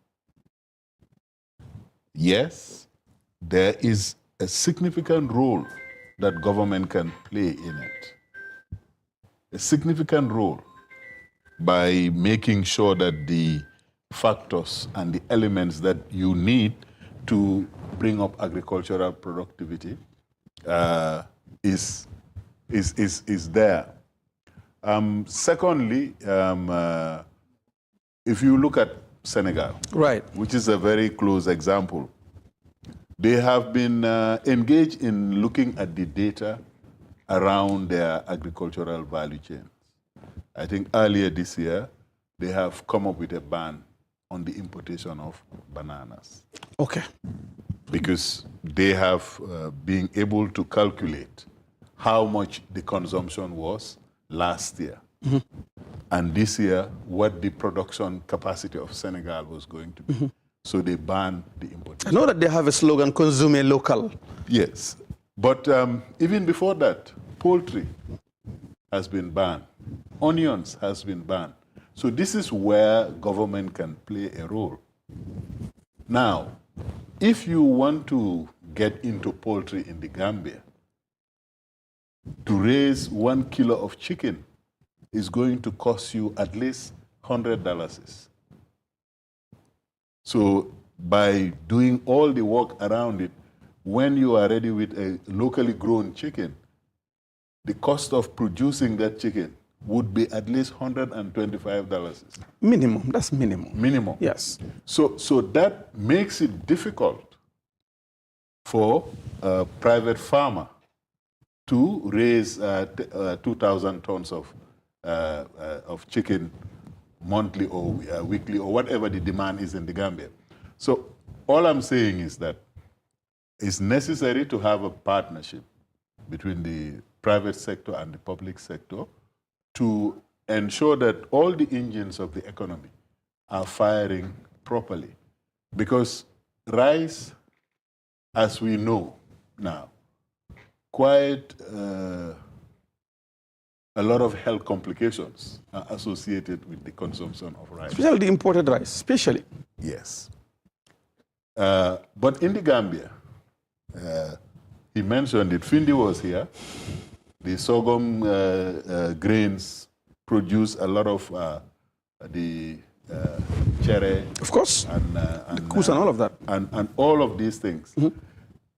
Yes, there is a significant role that government can play in it. A significant role by making sure that the factors and the elements that you need to bring up agricultural productivity is there. Secondly, if you look at Senegal, right, which is a very close example, they have been engaged in looking at the data around their agricultural value chains. I think earlier this year, they have come up with a ban on the importation of bananas. Okay. Because they have been able to calculate how much the consumption was last year. And this year, what the production capacity of Senegal was going to be. So they banned the importation. I know that they have a slogan, consume local. Yes. But even before that, poultry has been banned. Onions has been banned. So this is where government can play a role. Now, if you want to get into poultry in the Gambia, to raise 1 kilo of chicken is going to cost you at least $100. So by doing all the work around it, when you are ready with a locally grown chicken, the cost of producing that chicken would be at least $125. Minimum, that's minimum. Minimum. Yes. So that makes it difficult for a private farmer to raise 2,000 tons of chicken monthly or weekly or whatever the demand is in the Gambia. So all I'm saying is that it's necessary to have a partnership between the private sector and the public sector to ensure that all the engines of the economy are firing properly. Because rice, as we know now, quite a lot of health complications are associated with the consumption of rice. Especially the imported rice, especially. Yes. But in the Gambia, he mentioned it, Findi was here. The sorghum grains produce a lot of the cherry. Of course. And the kus and all of that. And all of these things.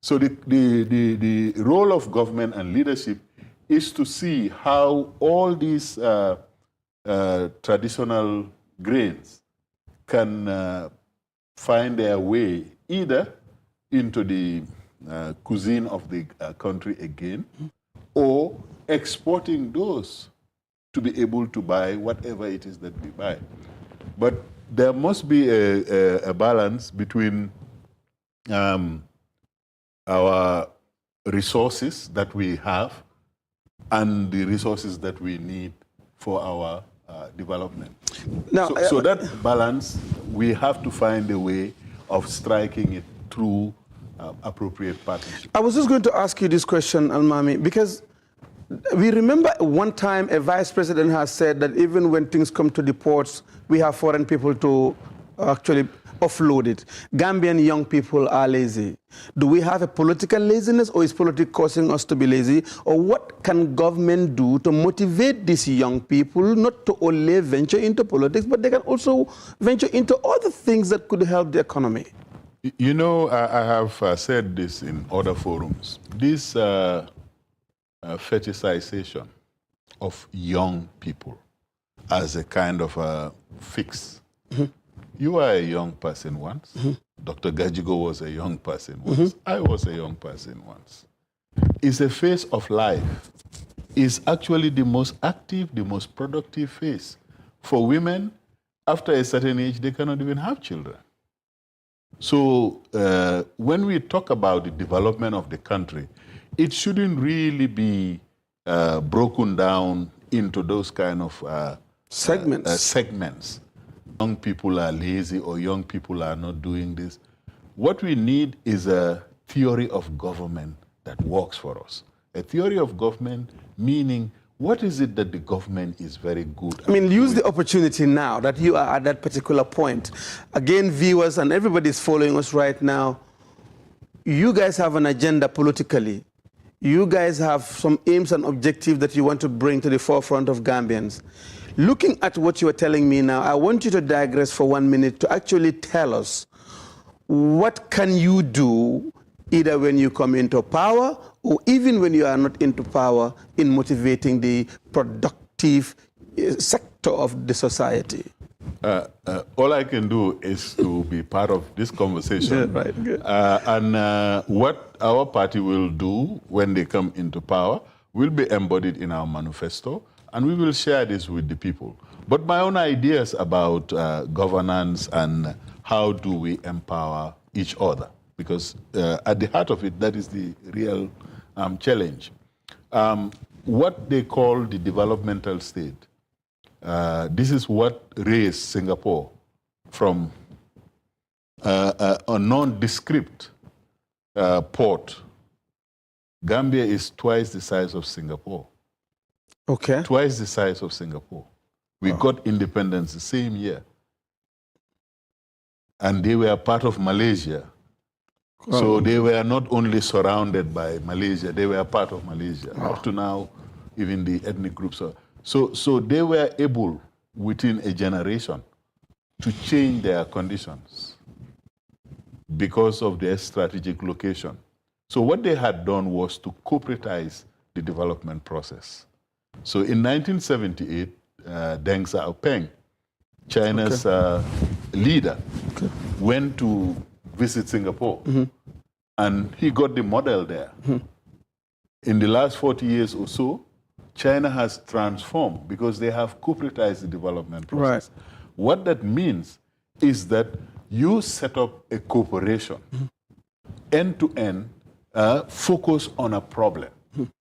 So the role of government and leadership is to see how all these traditional grains can find their way either into the cuisine of the country again, or exporting those to be able to buy whatever it is that we buy. But there must be a balance between our resources that we have and the resources that we need for our development. Now, so that balance, we have to find a way of striking it through appropriate partnership. I was just going to ask you this question, Almami, because we remember one time a vice president has said that even when things come to the ports, we have foreign people to actually offload it. Gambian young people are lazy. Do we have a political laziness, or is politics causing us to be lazy? Or what can government do to motivate these young people not to only venture into politics, but they can also venture into other things that could help the economy? You know, I have said this in other forums. This fetishization of young people as a kind of a fix. You were a young person once. Dr. Gajigo was a young person once. I was a young person once. It's a phase of life. It's actually the most active, the most productive phase. For women, after a certain age, they cannot even have children. So when we talk about the development of the country, it shouldn't really be broken down into those kind of segments. Young people are lazy, or young people are not doing this. What we need is a theory of government that works for us. A theory of government meaning, what is it that the government is very good at? I mean, use the opportunity now that you are at that particular point. Again, viewers and everybody is following us right now. You guys have an agenda politically. You guys have some aims and objectives that you want to bring to the forefront of Gambians. Looking at what you are telling me now, I want you to digress for 1 minute to actually tell us what can you do either when you come into power or even when you are not into power in motivating the productive sector of the society. All I can do is to be part of this conversation. Yeah, right, good. And what our party will do when they come into power will be embodied in our manifesto, and we will share this with the people. But my own ideas about governance and how do we empower each other, because at the heart of it, that is the real challenge. What they call the developmental state, this is what raised Singapore from a nondescript port. Gambia is twice the size of Singapore. Okay. Twice the size of Singapore. We got independence the same year. And they were part of Malaysia. So they were not only surrounded by Malaysia, they were part of Malaysia. Up to now, even the ethnic groups are. So they were able, within a generation, to change their conditions because of their strategic location. So what they had done was to corporatize the development process. So in 1978, Deng Xiaoping, China's leader, went to visit Singapore, and he got the model there. In the last 40 years or so, China has transformed because they have corporatized the development process. Right. What that means is that you set up a corporation, end-to-end, focus on a problem,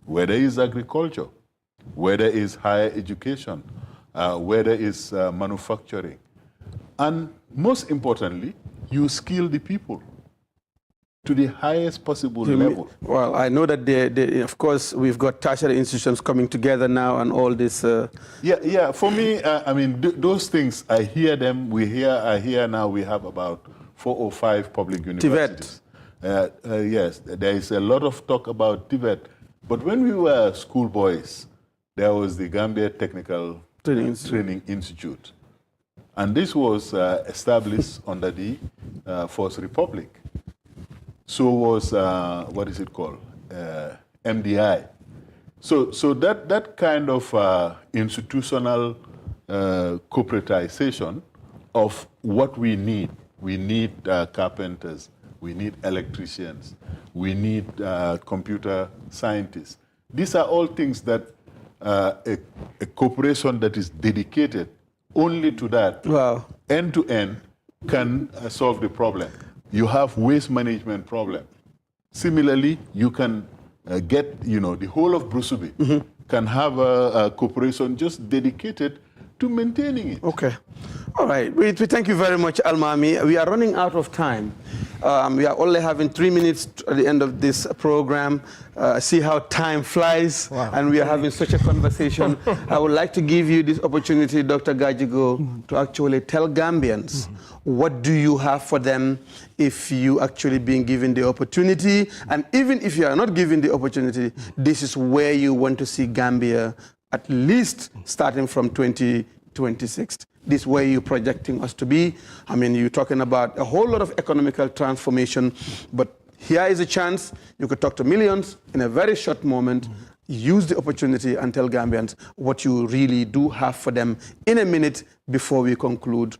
whether it's agriculture, whether it's higher education, whether it's manufacturing. And most importantly, you skill the people to the highest possible level. Well, I know that, of course, we've got tertiary institutions coming together now and all this. Yeah. For me, I mean, those things, I hear them. I hear now we have about 4 or 5 public universities. Yes, there is a lot of talk about TVET. But when we were schoolboys, there was the Gambia Technical Training Institute. And this was established under the First Republic. So was, what is it called? MDI. So that kind of institutional corporatization of what we need. We need carpenters, we need electricians, we need computer scientists. These are all things that a corporation that is dedicated only to that, end to end, can solve the problem. You have waste management problem. Similarly, you can get, the whole of Brusubi can have a corporation just dedicated to maintaining it. Okay. All right. We thank you very much, Almami. We are running out of time. We are only having 3 minutes at the end of this program. See how time flies, and we are having such a conversation. I would like to give you this opportunity, Dr. Gajigo, to actually tell Gambians what do you have for them if you actually being given the opportunity, and even if you are not given the opportunity, this is where you want to see Gambia at least starting from 2026. This is where you're projecting us to be. I mean, you're talking about a whole lot of economical transformation, but here is a chance. You could talk to millions in a very short moment. Use the opportunity and tell Gambians what you really do have for them in a minute before we conclude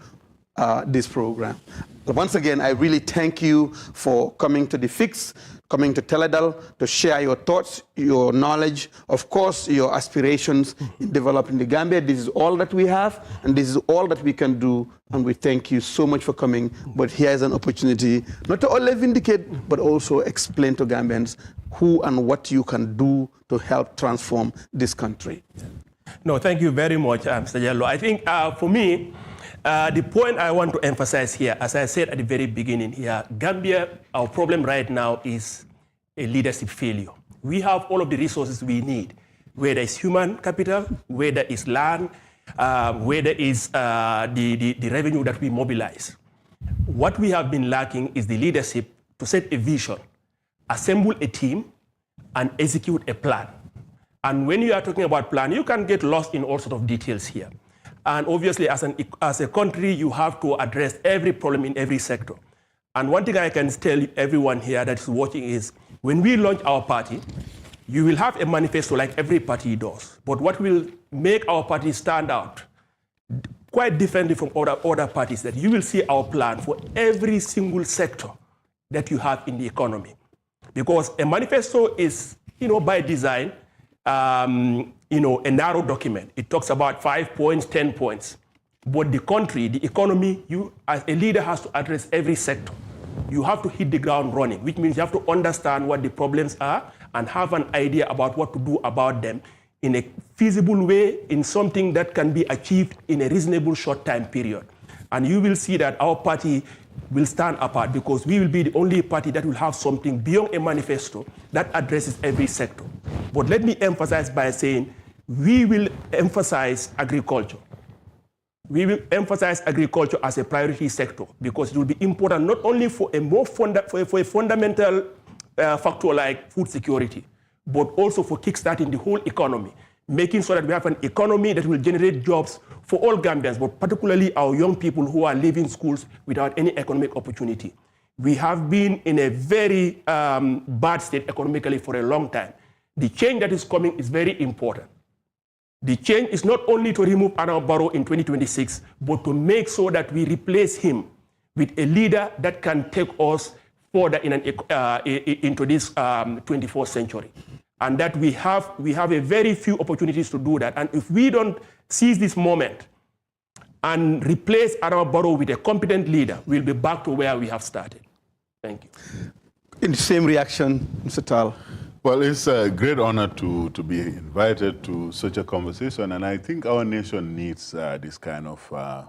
this program. Once again, I really thank you for coming to The Fix, coming to Teledal to share your thoughts, your knowledge, of course, your aspirations in developing the Gambia. This is all that we have, and this is all that we can do, and we thank you so much for coming. But here's an opportunity not to only vindicate, but also explain to Gambians who and what you can do to help transform this country. No, thank you very much, Mr. Jallo. I think for me, the point I want to emphasize here, as I said at the very beginning here, Gambia, our problem right now is a leadership failure. We have all of the resources we need, whether it's human capital, whether it's land, whether it's the revenue that we mobilize. What we have been lacking is the leadership to set a vision, assemble a team, and execute a plan. And when you are talking about plan, you can get lost in all sorts of details here. And obviously, as a country, you have to address every problem in every sector. And one thing I can tell everyone here that is watching is, when we launch our party, you will have a manifesto like every party does. But what will make our party stand out quite differently from other parties, that you will see our plan for every single sector that you have in the economy. Because a manifesto is, by design, a narrow document. It talks about 5 points, 10 points. But the country, the economy, you as a leader has to address every sector. You have to hit the ground running, which means you have to understand what the problems are and have an idea about what to do about them in a feasible way, in something that can be achieved in a reasonable short time period. And you will see that our party will stand apart, because we will be the only party that will have something beyond a manifesto that addresses every sector. But let me emphasize by saying, we will emphasize agriculture. We will emphasize agriculture as a priority sector, because it will be important not only for a fundamental factor like food security, but also for kickstarting the whole economy, making sure that we have an economy that will generate jobs for all Gambians, but particularly our young people who are leaving schools without any economic opportunity. We have been in a very bad state economically for a long time. The change that is coming is very important. The change is not only to remove Adama Barrow in 2026, but to make sure that we replace him with a leader that can take us further into this 24th century. And that we have a very few opportunities to do that. And if we don't seize this moment and replace Adama Barrow with a competent leader, we'll be back to where we have started. Thank you. In the same reaction, Mr. Tal. Well, it's a great honor to be invited to such a conversation, and I think our nation needs this kind of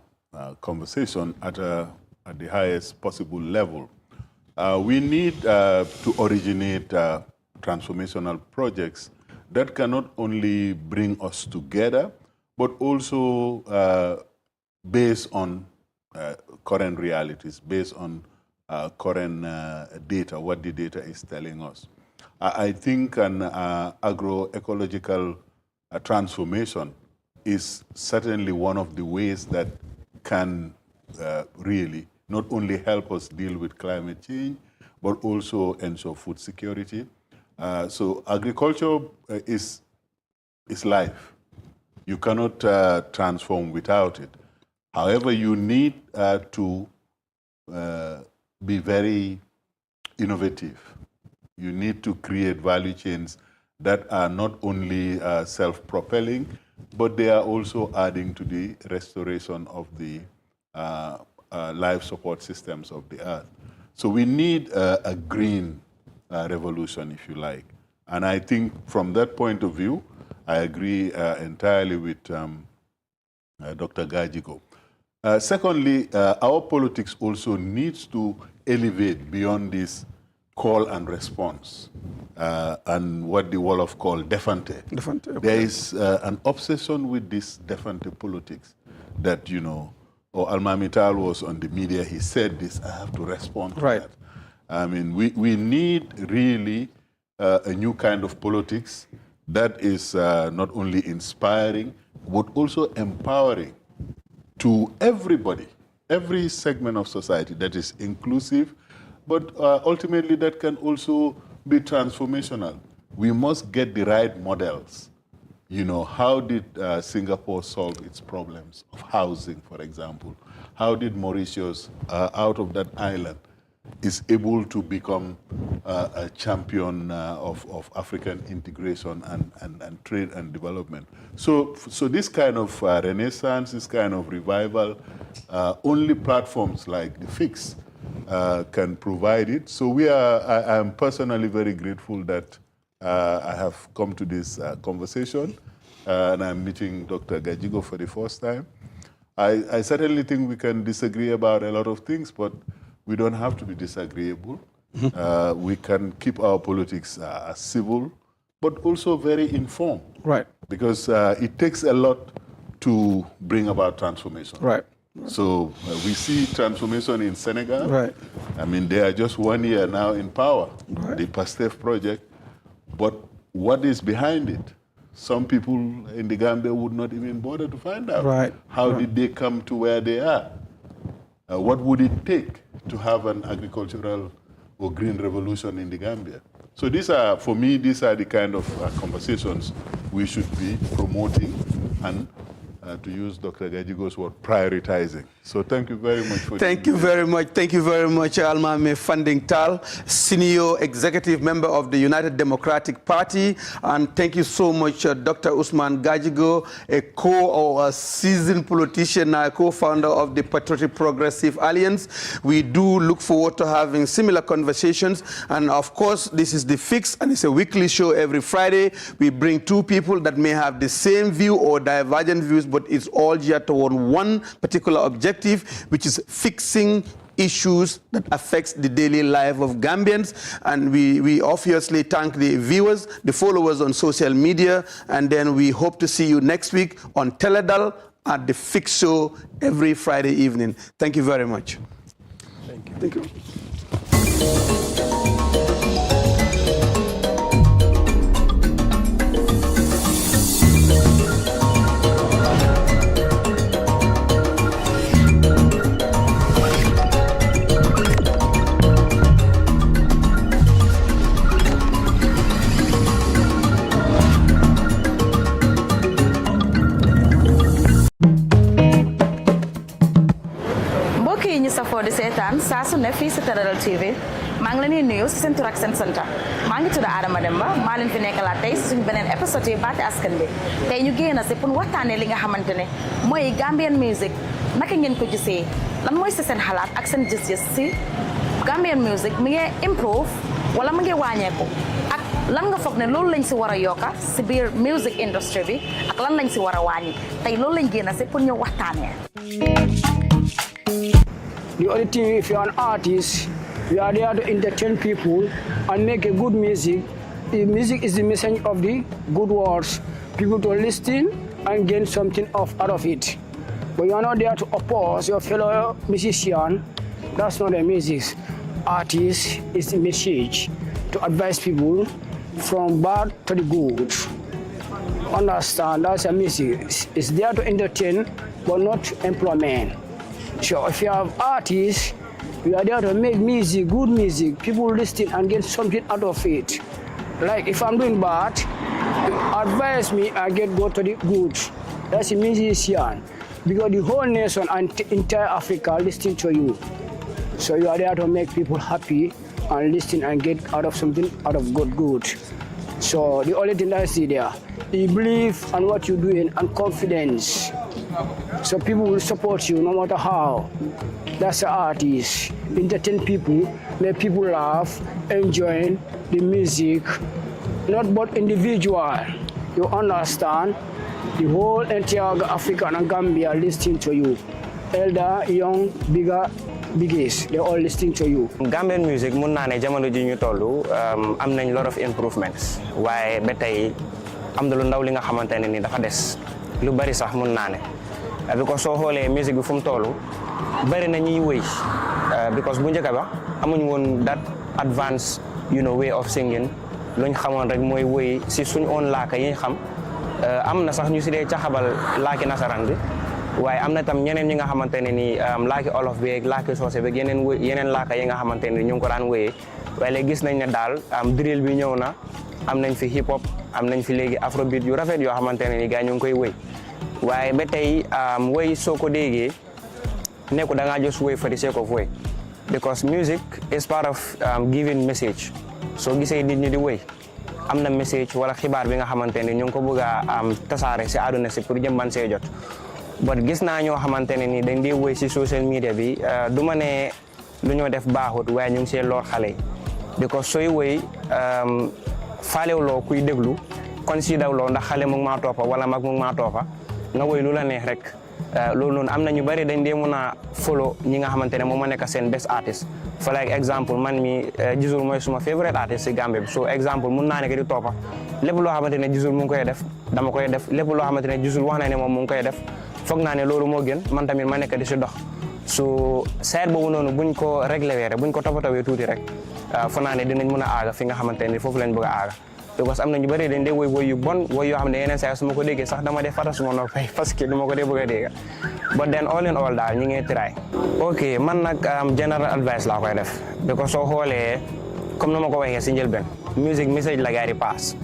conversation at the highest possible level. We need to originate transformational projects that can not only bring us together, but also based on current realities, based on current data, what the data is telling us. I think an agroecological transformation is certainly one of the ways that can really not only help us deal with climate change, but also ensure food security. So agriculture is life. You cannot transform without it. However, you need to be very innovative. You need to create value chains that are not only self-propelling, but they are also adding to the restoration of the life support systems of the earth. So we need a green revolution, if you like. And I think from that point of view, I agree entirely with Dr. Gajigo. Secondly, our politics also needs to elevate beyond this call and response and what the Wolof call defante. Okay. There is an obsession with this defante politics that, or Almamital was on the media, he said this, I have to respond to that. I mean, we need really a new kind of politics that is not only inspiring, but also empowering to everybody, every segment of society that is inclusive, but ultimately that can also be transformational. We must get the right models. How did Singapore solve its problems of housing, for example? How did Mauritius, out of that island, is able to become a champion of African integration and trade and development? So this kind of renaissance, this kind of revival, only platforms like the Fix can provide it. So I am personally very grateful that I have come to this conversation, and I'm meeting Dr. Gajigo for the first time. I certainly think we can disagree about a lot of things, but we don't have to be disagreeable. We can keep our politics civil, but also very informed. Right. Because it takes a lot to bring about transformation. Right. So we see transformation in Senegal. Right. I mean, they are just 1 year now in power, the PASTEF project. But what is behind it? Some people in the Gambia would not even bother to find out. Right. How did they come to where they are? What would it take to have an agricultural or green revolution in the Gambia? So for me, these are the kind of conversations we should be promoting and, to use Dr. Gajigo's word, prioritizing. So thank you very much for Thank you very much. Thank you very much, Almami Funding Tal, Senior Executive Member of the United Democratic Party. And thank you so much, Dr. Usman Gajigo, a seasoned politician, co-founder of the Patriotic Progressive Alliance. We do look forward to having similar conversations. And of course, this is The Fix, and it's a weekly show every Friday. We bring two people that may have the same view or divergent views, but it's all geared toward one particular objective, which is fixing issues that affects the daily life of Gambians. And we obviously thank the viewers, the followers on social media, and then we hope to see you next week on Teledal at The Fix Show every Friday evening. Thank you very much. Thank you. Thank you. safoo di seetaan saa su ne fii si Teledal TV maa ngi leen di nuyu si seen tur ak seen sant maa ngi tudd Adama Demba maa leen fi nekkalaat tey si suñu beneen épisode yi baati askan bi tey ñu génn si pour waxtaanee li nga xamante ne mooy Gambian music naka ngeen ko gisee lan mooy si seen xalaat ak seen gis-gis si Gambian music mi ngi improve wala mu ngi wàññeeku ak lan nga foog ne loolu lañ si war a yokka si biir music industry bi ak lan lañ si war a wàññi tey loolu lañ génn si pour ñu waxtaanee. The only thing, if you're an artist, you are there to entertain people and make a good music. The music is the message of the good words. People to listen and gain something out of it. But you are not there to oppose your fellow musician. That's not a music. Artist is the message to advise people from bad to the good. Understand, that's a music. It's there to entertain, but not employment. So if you have artists, you are there to make music, good music, people listen and get something out of it. Like if I'm doing bad, advise me and go to the good. That's a musician. Because the whole nation and entire Africa listen to you. So you are there to make people happy and listen and get out of something out of good. So the only thing I see there, you believe in what you're doing and confidence. So people will support you no matter how. That's the artist. Entertain people, make people laugh, enjoy the music, not but individual. You understand? The whole entire Africa and Gambia listening to you. elder, young, bigger, biggest, they're all listening to you. Gambian music mun naa ne jamono ji ñu tollu am nañ lot of improvements waaye ba tey am na lu ndaw li nga xamante ne ni dafa des lu bari sax mun naa ne because soo xoolee musique bi fu mu tollu bari na ñuy wëy because bu njëkk ba amuñ woon that advanced way of singing luñ xamoon rek mooy wëy si suñ oon laaka yi ñu xam am na sax ñu si dee caxabal laaki nasaraan bi waaye am na tam ñeneen ñi nga xamante ne ni laaki olof bi ak laaki soose bi yeneen laaka yi nga xamante ne ni ñu ngi ko daan wëyee waaye léegi gis nañ ne daal drill bi ñëw na am nañ fi hip hop am nañ fi léegi afrobeat yu rafet yoo xamante ne ni gars ñu ngi koy wëy waaye ba tey wëy soo ko déggee nekku da ngaa just wëy for the sake of wëy because music is part of giving message soo gisee nit ñi di wëy am na message wala xibaar bi nga xamante ne ñu ngi ko bëgg a tasaare si àdduna si pour jëmban see jot but gis naa ñoo xamante ne ni dañ dee wëy si social media bi du ma ne lu ñoo def baaxut waaye ñu ngi see lor xale yi because sooy wëy faalewloo kuy déglu consider loo ndax xale mu ngi maa toppa wala mag mu ngi maa toppa nga wëy lu la neex rek loolu noonu am na ñu bari dañ dee mun a follow ñi nga xamante ne moom ma nekk seen best artist for like exemple man mi Jizzle mooy suma favorite artist si Gambie bi so exemple mun naa nekk di toppa lépp loo xamante ne Jizzle mu ngi koy def dama koy def lépp loo xamante ne Jizzle wax na ne moom mu ngi koy def foog naa ne loolu moo gën man tamit ma nekk di si dox so seet boobu noonu buñ ko réglé wee rek buñ ko toppatawee tuuti rek foog naa ne dinañ mën a aaga fi nga xamante ne foofu lañ bëgg a aaga parce que am na ñu bëri dañ dee woy yu bon woy yoo xam ne yeneen saa su ma ko déggee sax dama dee fata suma noppay parce que du ma ko dee bëgg a dégg but then all in all daal ñu ngi try ok man nag general advice laa koy def because soo xoolee comme na ma ko waxee si njëlbeen music message la gars yi pass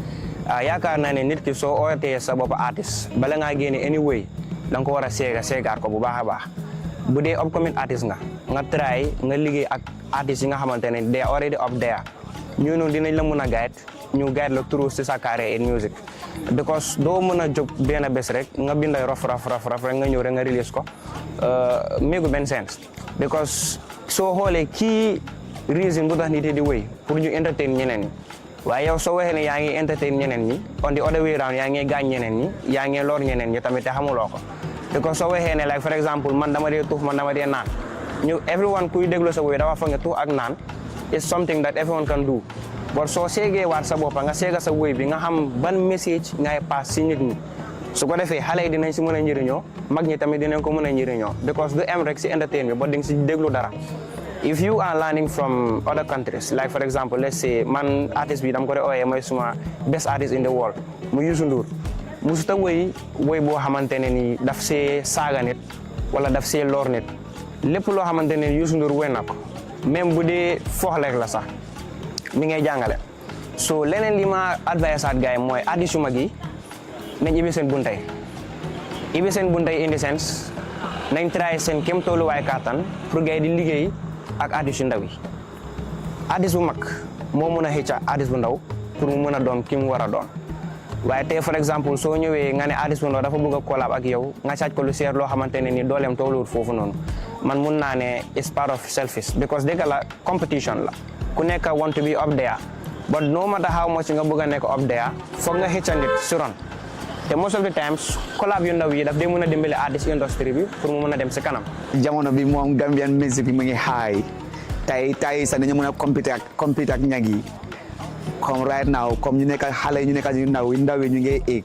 yaakaar naa ne nit ki soo ootee sa bopp artiste bala ngaa génne anyway da nga ko war a seegaat ko bu baax a baax bu dee upcoming artiste nga try nga liggéey ak artistes yi nga xamante ne they are already up there ñu noonu dinañ la mën a guide ñu guide la through si sa carrière in music because doo mën a jóg benn bés rek nga binday raf rek nga ñëw rek nga release ko méegu benn sense because soo xoolee kii reason bu tax nit yi di wéy pour ñu entertain ñeneen ñi waaye yow soo waxee ne yaa ngi entertain ñeneen ñi on the other way round yaa ngi gaañ ñeneen ñi yaa ngi lor ñeneen ñi tamit te xamuloo ko because soo waxee ne like for example man dama dee tuux man dama dee naan ñu everyone kuy déglu sa wéy dafa foog ne tuux ak naan is something that everyone can do but soo seegee waat sa boppa nga seega sa wéy bi nga xam ban message ngay pass si nit ñi su ko defee xale yi dinañ si mën a njëriñoo mag ñi tamit dinañ ko mën a njëriñoo because du em rek si entertainment but di nga si déglu dara if you are learning from other countries like for example let's say man artiste bi dama ko de ooyee mooy suma best artist in the world mu Youssou Ndour musuta wéy boo xamante ne ni daf see saaga nit wala daf see lor nit lépp loo xamante ne Youssou Ndour wéy na ko même bu dee fooxleek la sax mi ngay jàngale so leneen li ma advice at gars yi mooy artiste yu mag yi nañ ibi seen buntay in the sense nañ try seen kem tolluwaay kàttan pour gars yi di liggéey ak artiste yu ndaw yi artiste bu mag moo mën a xëcca artiste bu ndaw pour mu mën a doon ki mu war a doon waaye tey for exemple soo ñëwee nga ne artiste bu ndaw dafa bëgg a collab ak yow nga caaj ko lu seer loo xamante ne ni dooleem tolluwut foofu noonu man mun naa ne it's part of selfish because dëgg la competition la ku nekk want to be up there but no matter how much nga bëgg a nekk up there foog nga xëcca nit si ron te most of the times collab yu ndaw yi daf dee mën a dimbale artist industry bi pour mu mën a dem si kanam. jamono bi moom Gambian music bi mu ngi high tay sax dañu mën a compete ak ñag yi comme right now comme ñu nekk xale ñu nekk ndaw yi ñu ngi éeg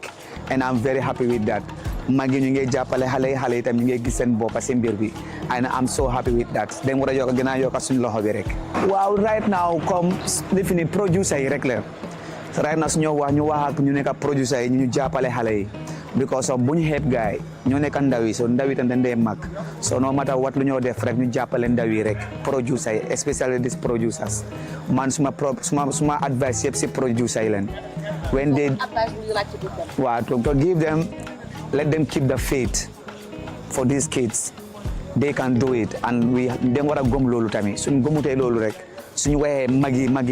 and I'm very happy with that mag yi ñu ngi jàppale xale yi tam ñu ngi gis seen bopp si mbir bi and I'm so happy with that dañ war a yokk gën a yokk suñu loxo bi rek. waaw right now comme defi ni producer yi rek la right now suñu wax ñu wax ak ñu nekk producer yi ñu jàppale xale yi because of bu ñu xeeb gaay ñoo nekk ndaw yi so ndaw yi tam dañ dee mag so no matter what lu ñoo def rek ñu jàppale ndaw yi rek producer yi especially these producers man suma advice yëpp si producer yi leen when they waaw to give them let them keep the faith for these kids they can do it and dañ war a gëm loolu tamit suñ gëmutee loolu rek suñu waxee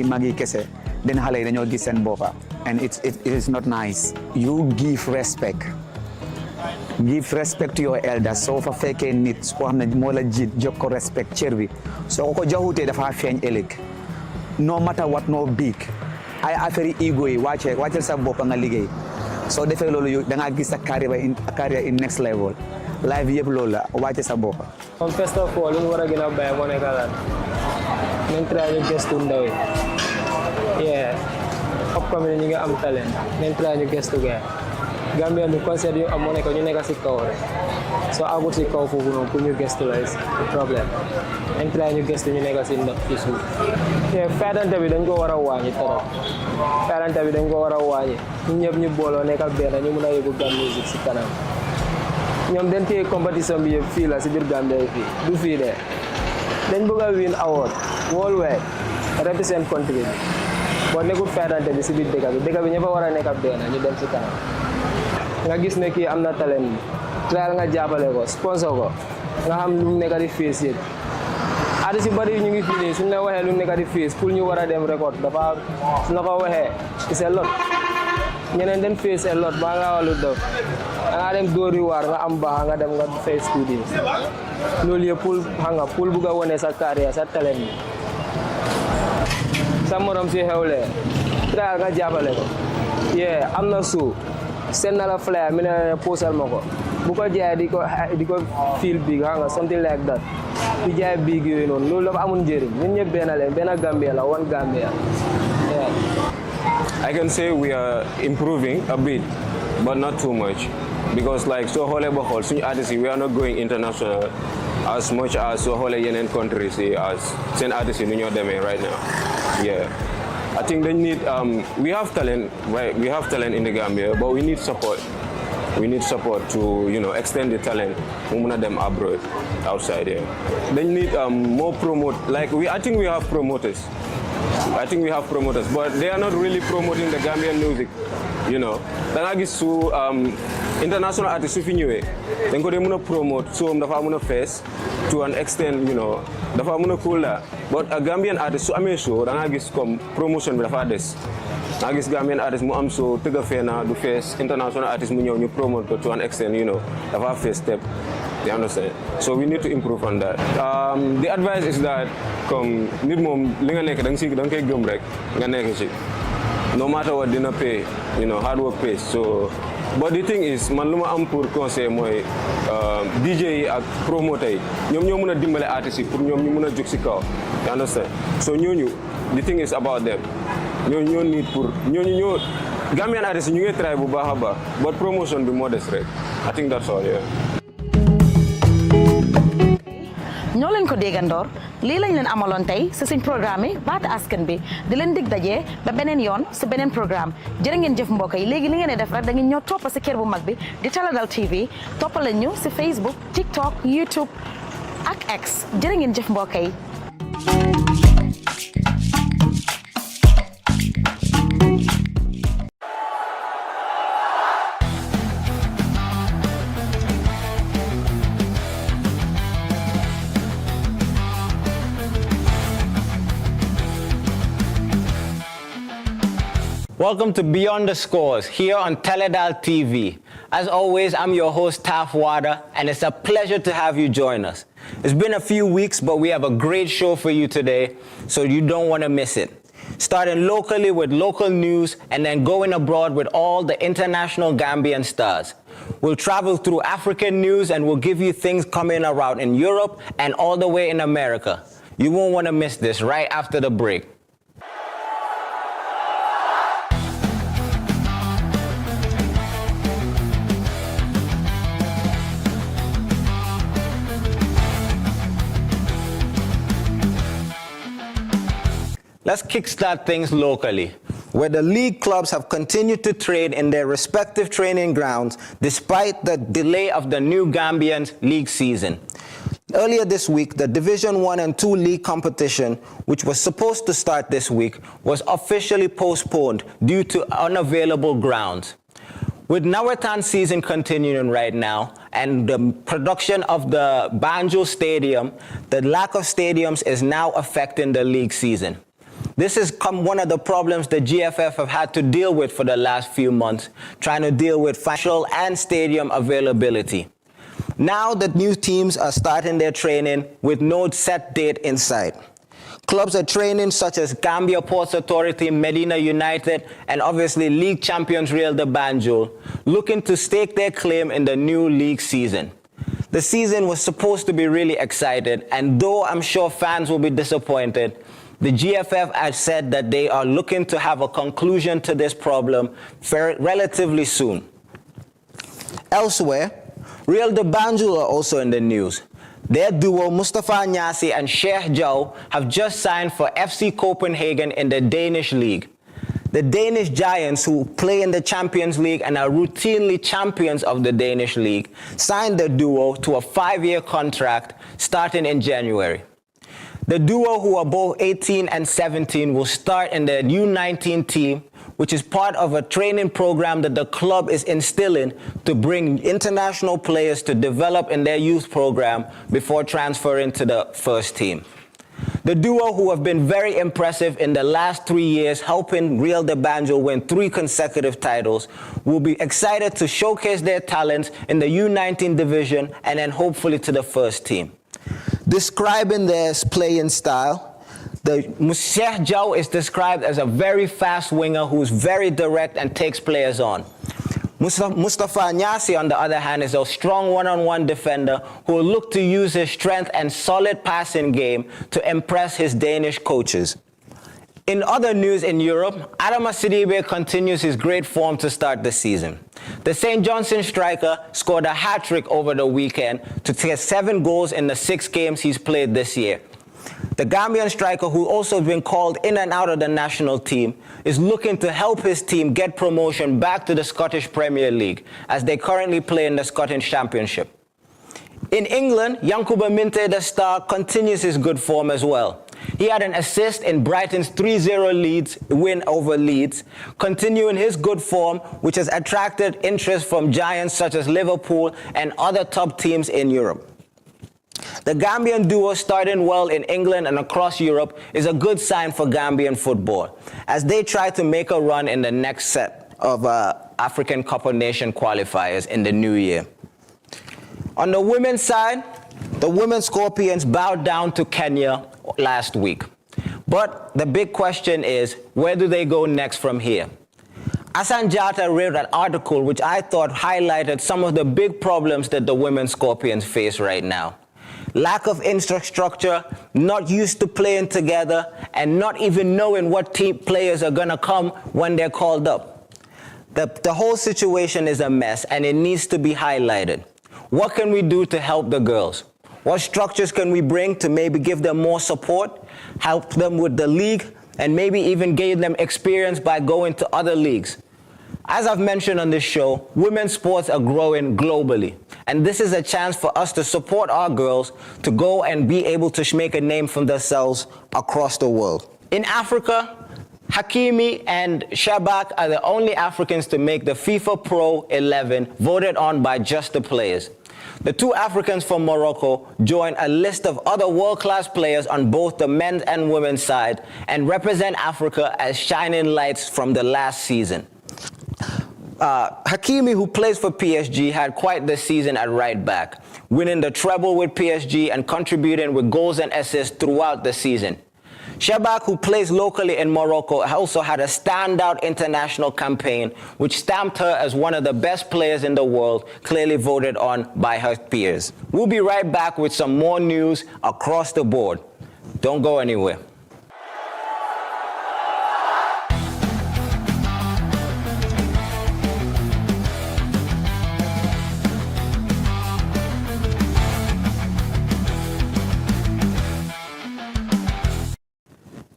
mag yi kese den xale yi dañoo gis seen boppa and it is not nice you give respect to your elders soo fa fekkee nit koo xam ne moo la jiit jox ko respect cër bi soo ko joxutee dafa feeñ ëllëg no matter what no big ay affaire ego yi wàcceel sa boppa nga liggéey soo defee loolu da ngaa gis sa carrière in next level live yëpp loolu la wàcce sa bopp. comme first of all lu ñu war a gën a bàyyi moo nekk lan nañ try ñu gëstu ndaw yi upcoming ñi nga am talent nañ try ñu gëstu gaay Gambia bi concert yu am moo nekk ñu nekk si kaw rek soo àggul si kaw foofu noonu pour ñu gëstu la problème nañ try ñu gëstu ñu nekk si ndox ci suuf fayante bi dañ ko war a wàññi trop fayante bi dañ ko war a wàññi ñun ñëpp ñu booloo nekk benn ñu mën a yóbbu Gambia music si kanam ñoom dañ téye compétition bi yëpp fii la si biir Gambia fii du fii de dañ bëgg a win award worldwide represent country bi boo nekkul fayante bi si biir dëkk bi ñëpp a war a nekk benn ñu dem si kanam nga gis ne kii am na talent bi trial nga jàppale ko sponsor ko nga xam lu mu nekk di fees yëpp artiste yu bari ñu ngi fii nii suñu la waxee lu mu nekk di fees pour ñu war a dem record dafa su la ko waxee c'est lot ñeneen den fees a lot ba nga walu def nga dem dóori waar nga am baax nga dem nga fay studio loolu yëpp pour xam nga pour bugg a wone sa carrière sa talent bi sa morom si xewlee trial nga jàppale ko am na suu seen na la flyer mi ne posal ma ko bu ko jaay di ko feel big xam nga something like that di jaay big yooyu noonu loolu dafa amul njëriñ ñun ñëpp benn Gambia la one Gambia. I can say we are improving a bit, but not too much, because like so whole suñu artists we are not going international as much as so whole yenen countries as seen artists nu ñoo demee right now. I think they need we have talent, right? We have talent in the Gambia, but we need support. We need support to, extend the talent. We want them abroad, outside here. They need more I think we have promoters. But they are not really promoting the Gambian music. Da nga gis su international artists su fi ñëwee dañ ko dee mën a promote so dafa mën a fees to an extent, dafa mën a cool la. But a Gambian artist su amee show da nga gis comme promotion bi dafa des. Da nga gis Gambian artist mu am show tëgg a fee na du fees, international artist mu ñëw ñu promote ko to an extent, dafa fees step. You understand? So we need to improve on that. The advice is that comme nit moom li nga nekk da nga koy gëm rek nga nekk ci. No matter what dina pay, hard work pays. So, but the thing is, man lu ma am pour conseil mooy DJ yi ak promoter yi ñoom ñoo mën a dimbale artistes yi pour ñoom ñu mën a jóg ci kaw. You understand? So ñooñu, the thing is about them. ñoo need pour ñoo Gambian artistes yi ñu ngi try bu baax a baax, but promotion bi moo des rek. I think that's all, ñoo leen ko déggandoor lii lañ leen amaloon tey si suñ programme yi baatu askan bi di leen dig dajee ba beneen yoon si beneen programme jërë ngeen jëf mbokk yi léegi li ngeen di def rek da ngeen ñoo toppa si kër bu mag bi di Teledal TV toppal leen ñu si Facebook TikTok YouTube ak X jërë ngeen jëf mbokk yi. Welcome to Beyond the Scores here on Teledal TV. As always, I'm your host, Taf Wada, and it's a pleasure to have you join us. It's been a few weeks, but we have a great show for you today, so you don't want to miss it. Starting locally with local news and then going abroad with all the international Gambian stars. We'll travel through African news and we'll give you things coming around in Europe and all the way in America. You won't want to miss this right after the break. Let's kickstart things locally, where the league clubs have continued to train in their respective training grounds despite the delay of the new Gambian league season. Earlier this week, the Division 1 and 2 league competition, which was supposed to start this week, was officially postponed due to unavailable grounds. With Nawatan season continuing right now and the production of the Banjul Stadium, the lack of stadiums is now affecting the league season. This has come one of the problems the GFF have had to deal with for the last few months, trying to deal with financial and stadium availability. Now the new teams are starting their training with no set date in sight. Clubs are training such as Gambia Ports Authority, Medina United, and obviously league champions Real de Banjul, looking to stake their claim in the new league season. The season was supposed to be really exciting, and though I'm sure fans will be disappointed, the GFF has said that they are looking to have a conclusion to this problem relatively soon. Elsewhere, Real de Banjul are also in the news. Their duo Mustafa Nyasi and Sheikh Jau have just signed for FC Copenhagen in the Danish league. The Danish Giants, who play in the Champions League and are routinely champions of the Danish league, signed the duo to a 5-year contract starting in January. The duo, who are both 18 and 17, will start in the U19 team, which is part of a training program that the club is instilling to bring international players to develop in their youth program before transferring to the first team. The duo, who have been very impressive in the last 3 years, helping Real de Banjul win 3 consecutive titles, will be excited to showcase their talents in the U19 division and then hopefully to the first team. Describing their playing style, the Sheikh Jau is described as a very fast winger who is very direct and takes players on. Mustafa Nyasi, on the other hand, is a strong one-on-one defender who will look to use his strength and solid passing game to impress his Danish coaches. In other news in Europe, Adama Sidibe continues his great form to start the season. The St. Johnson striker scored a hat-trick over the weekend to take 7 goals in the 6 games he's played this year. The Gambian striker, who also has been called in and out of the national team, is looking to help his team get promotion back to the Scottish Premier League, as they currently play in the Scottish Championship. In England, Yankuba Minteh, the star, continues his good form as well. He had an assist in Brighton's 3-0 win over Leeds, continuing his good form, which has attracted interest from giants such as Liverpool and other top teams in Europe. The Gambian duo starting well in England and across Europe is a good sign for Gambian football, as they try to make a run in the next set of African Cup of Nations qualifiers in the new year. On the women's side, the women's Scorpions bowed down to Kenya last week. But the big question is, where do they go next from here? Asan Jata wrote an article which I thought highlighted some of the big problems that the women's Scorpions face right now. Lack of infrastructure, not used to playing together, and not even knowing what team players are going to come when they're called up. The whole situation is a mess, and it needs to be highlighted. What can we do to help the girls? What structures can we bring to maybe give them more support, help them with the league, and maybe even give them experience by going to other leagues? As I've mentioned on this show, women's sports are growing globally, and this is a chance for us to support our girls to go and be able to make a name for themselves across the world. In Africa, Hakimi and Shabak are the only Africans to make the FIFA Pro 11 voted on by just the players. The 2 Africans from Morocco join a list of other world-class players on both the men's and women's side and represent Africa as shining lights from the last season. Hakimi, who plays for PSG, had quite the season at right back, winning the treble with PSG and contributing with goals and assists throughout the season. Shabak, who plays locally in Morocco, also had a standout international campaign, which stamped her as one of the best players in the world, clearly voted on by her peers. We'll be right back with some more news across the board. Don't go anywhere.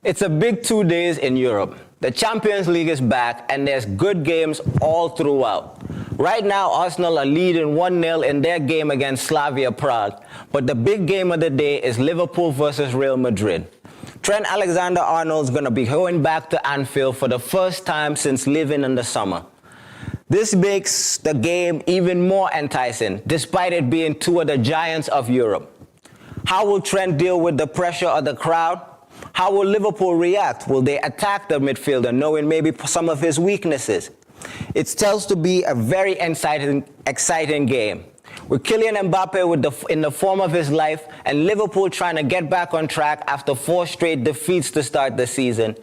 It's a big 2 days in Europe. The Champions League is back, and there's good games all throughout. Right now, Arsenal are leading 1-0 in their game against Slavia Prague, but the big game of the day is Liverpool versus Real Madrid. Trent Alexander-Arnold's going to be going back to Anfield for the first time since leaving in the summer. This makes the game even more enticing, despite it being 2 of the giants of Europe. How will Trent deal with the pressure of the crowd? How will Liverpool react? Will they attack the midfielder, knowing maybe some of his weaknesses? It tells to be a very exciting game. With Kylian Mbappe in the form of his life and Liverpool trying to get back on track after 4 straight defeats to start the season,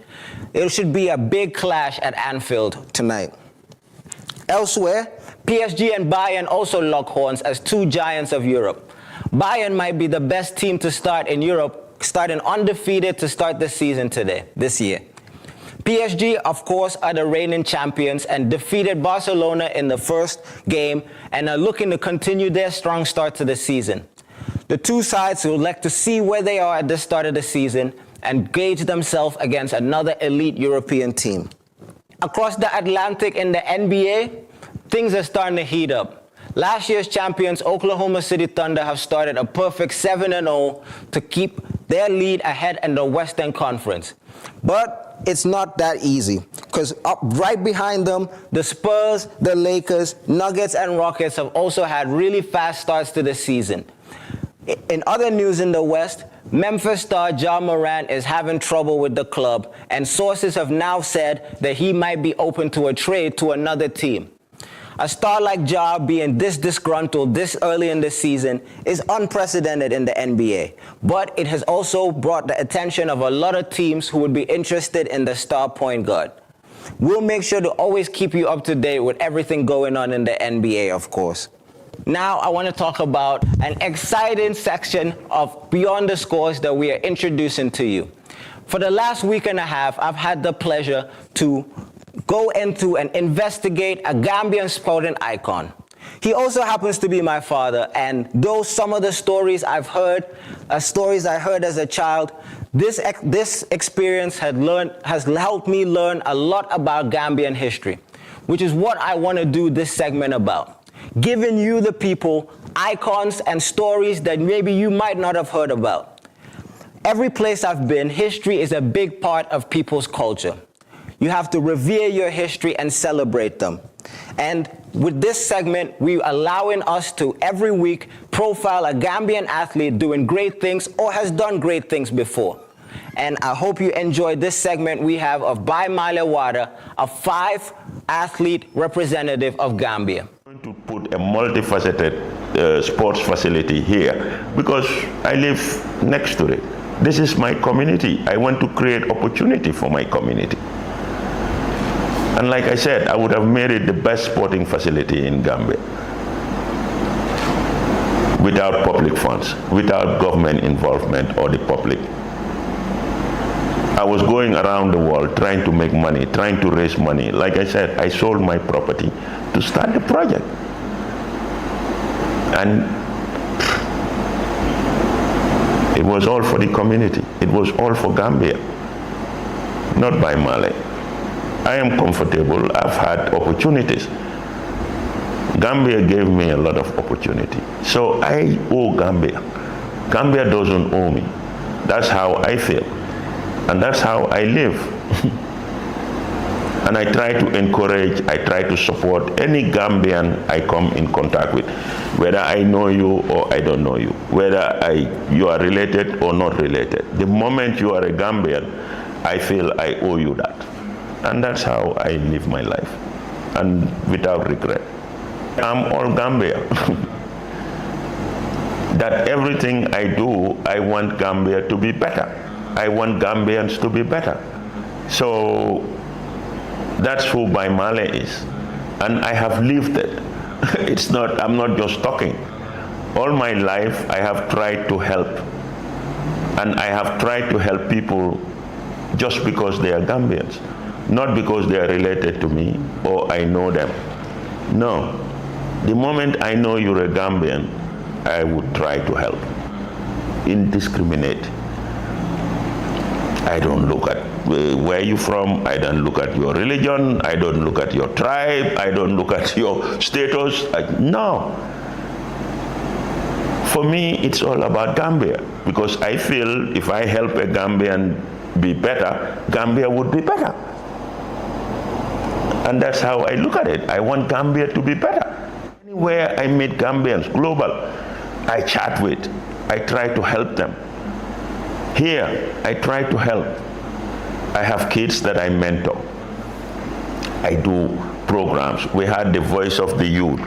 it should be a big clash at Anfield tonight. Elsewhere, PSG and Bayern also lock horns as two giants of Europe. Bayern might be the best team to start in Europe, starting undefeated to start the season this year. PSG, of course, are the reigning champions and defeated Barcelona in the first game and are looking to continue their strong start to the season. The two sides would like to see where they are at the start of the season and gauge themselves against another elite European team. Across the Atlantic in the NBA, things are starting to heat up. Last year's champions, Oklahoma City Thunder, have started a perfect 7-0 to keep their lead ahead in the Western Conference. But it's not that easy, because up right behind them, the Spurs, the Lakers, Nuggets, and Rockets have also had really fast starts to the season. In other news in the West, Memphis star Ja Morant is having trouble with the club, and sources have now said that he might be open to a trade to another team. A star like Ja being this disgruntled this early in the season is unprecedented in the NBA, but it has also brought the attention of a lot of teams who would be interested in the star point guard. We'll make sure to always keep you up to date with everything going on in the NBA, of course. Now I want to talk about an exciting section of Beyond the Scores that we are introducing to you. For the last week and a half, I've had the pleasure to go into and investigate a Gambian sporting icon. He also happens to be my father, and though some of the stories I've heard, stories I heard as a child, this experience has helped me learn a lot about Gambian history, which is what I want to do this segment about. Giving you, the people, icons and stories that maybe you might not have heard about. Every place I've been, history is a big part of people's culture. You have to revere your history and celebrate them. And with this segment, we're allowing us to, every week, profile a Gambian athlete doing great things or has done great things before. And I hope you enjoyed this segment we have of Bai Male Wada, a 5-athlete representative of Gambia. I'm going to put a multifaceted sports facility here because I live next to it. This is my community. I want to create opportunity for my community. And like I said, I would have made it the best sporting facility in Gambia without public funds, without government involvement or the public. I was going around the world trying to make money, trying to raise money. Like I said, I sold my property to start the project. And it was all for the community. It was all for Gambia, not by Mali. I am comfortable. I've had opportunities. Gambia gave me a lot of opportunity. So I owe Gambia. Gambia doesn't owe me. That's how I feel. And that's how I live. And I try to encourage, I try to support any Gambian I come in contact with, whether I know you or I don't know you, whether you are related or not related. The moment you are a Gambian, I feel I owe you that. And that's how I live my life, and without regret. I'm all Gambia. That everything I do, I want Gambia to be better. I want Gambians to be better. So that's who Bai Male is. And I have lived it. I'm not just talking. All my life, I have tried to help. And I have tried to help people just because they are Gambians. Not because they are related to me or I know them. No. The moment I know you're a Gambian, I would try to help. Indiscriminate. I don't look at where you're from. I don't look at your religion. I don't look at your tribe. I don't look at your status. No. For me, it's all about Gambia, because I feel if I help a Gambian be better, Gambia would be better. And that's how I look at it. I want Gambia to be better. Anywhere I meet Gambians, global, I chat with. I try to help them. Here, I try to help. I have kids that I mentor. I do programs. We had the Voice of the Youth.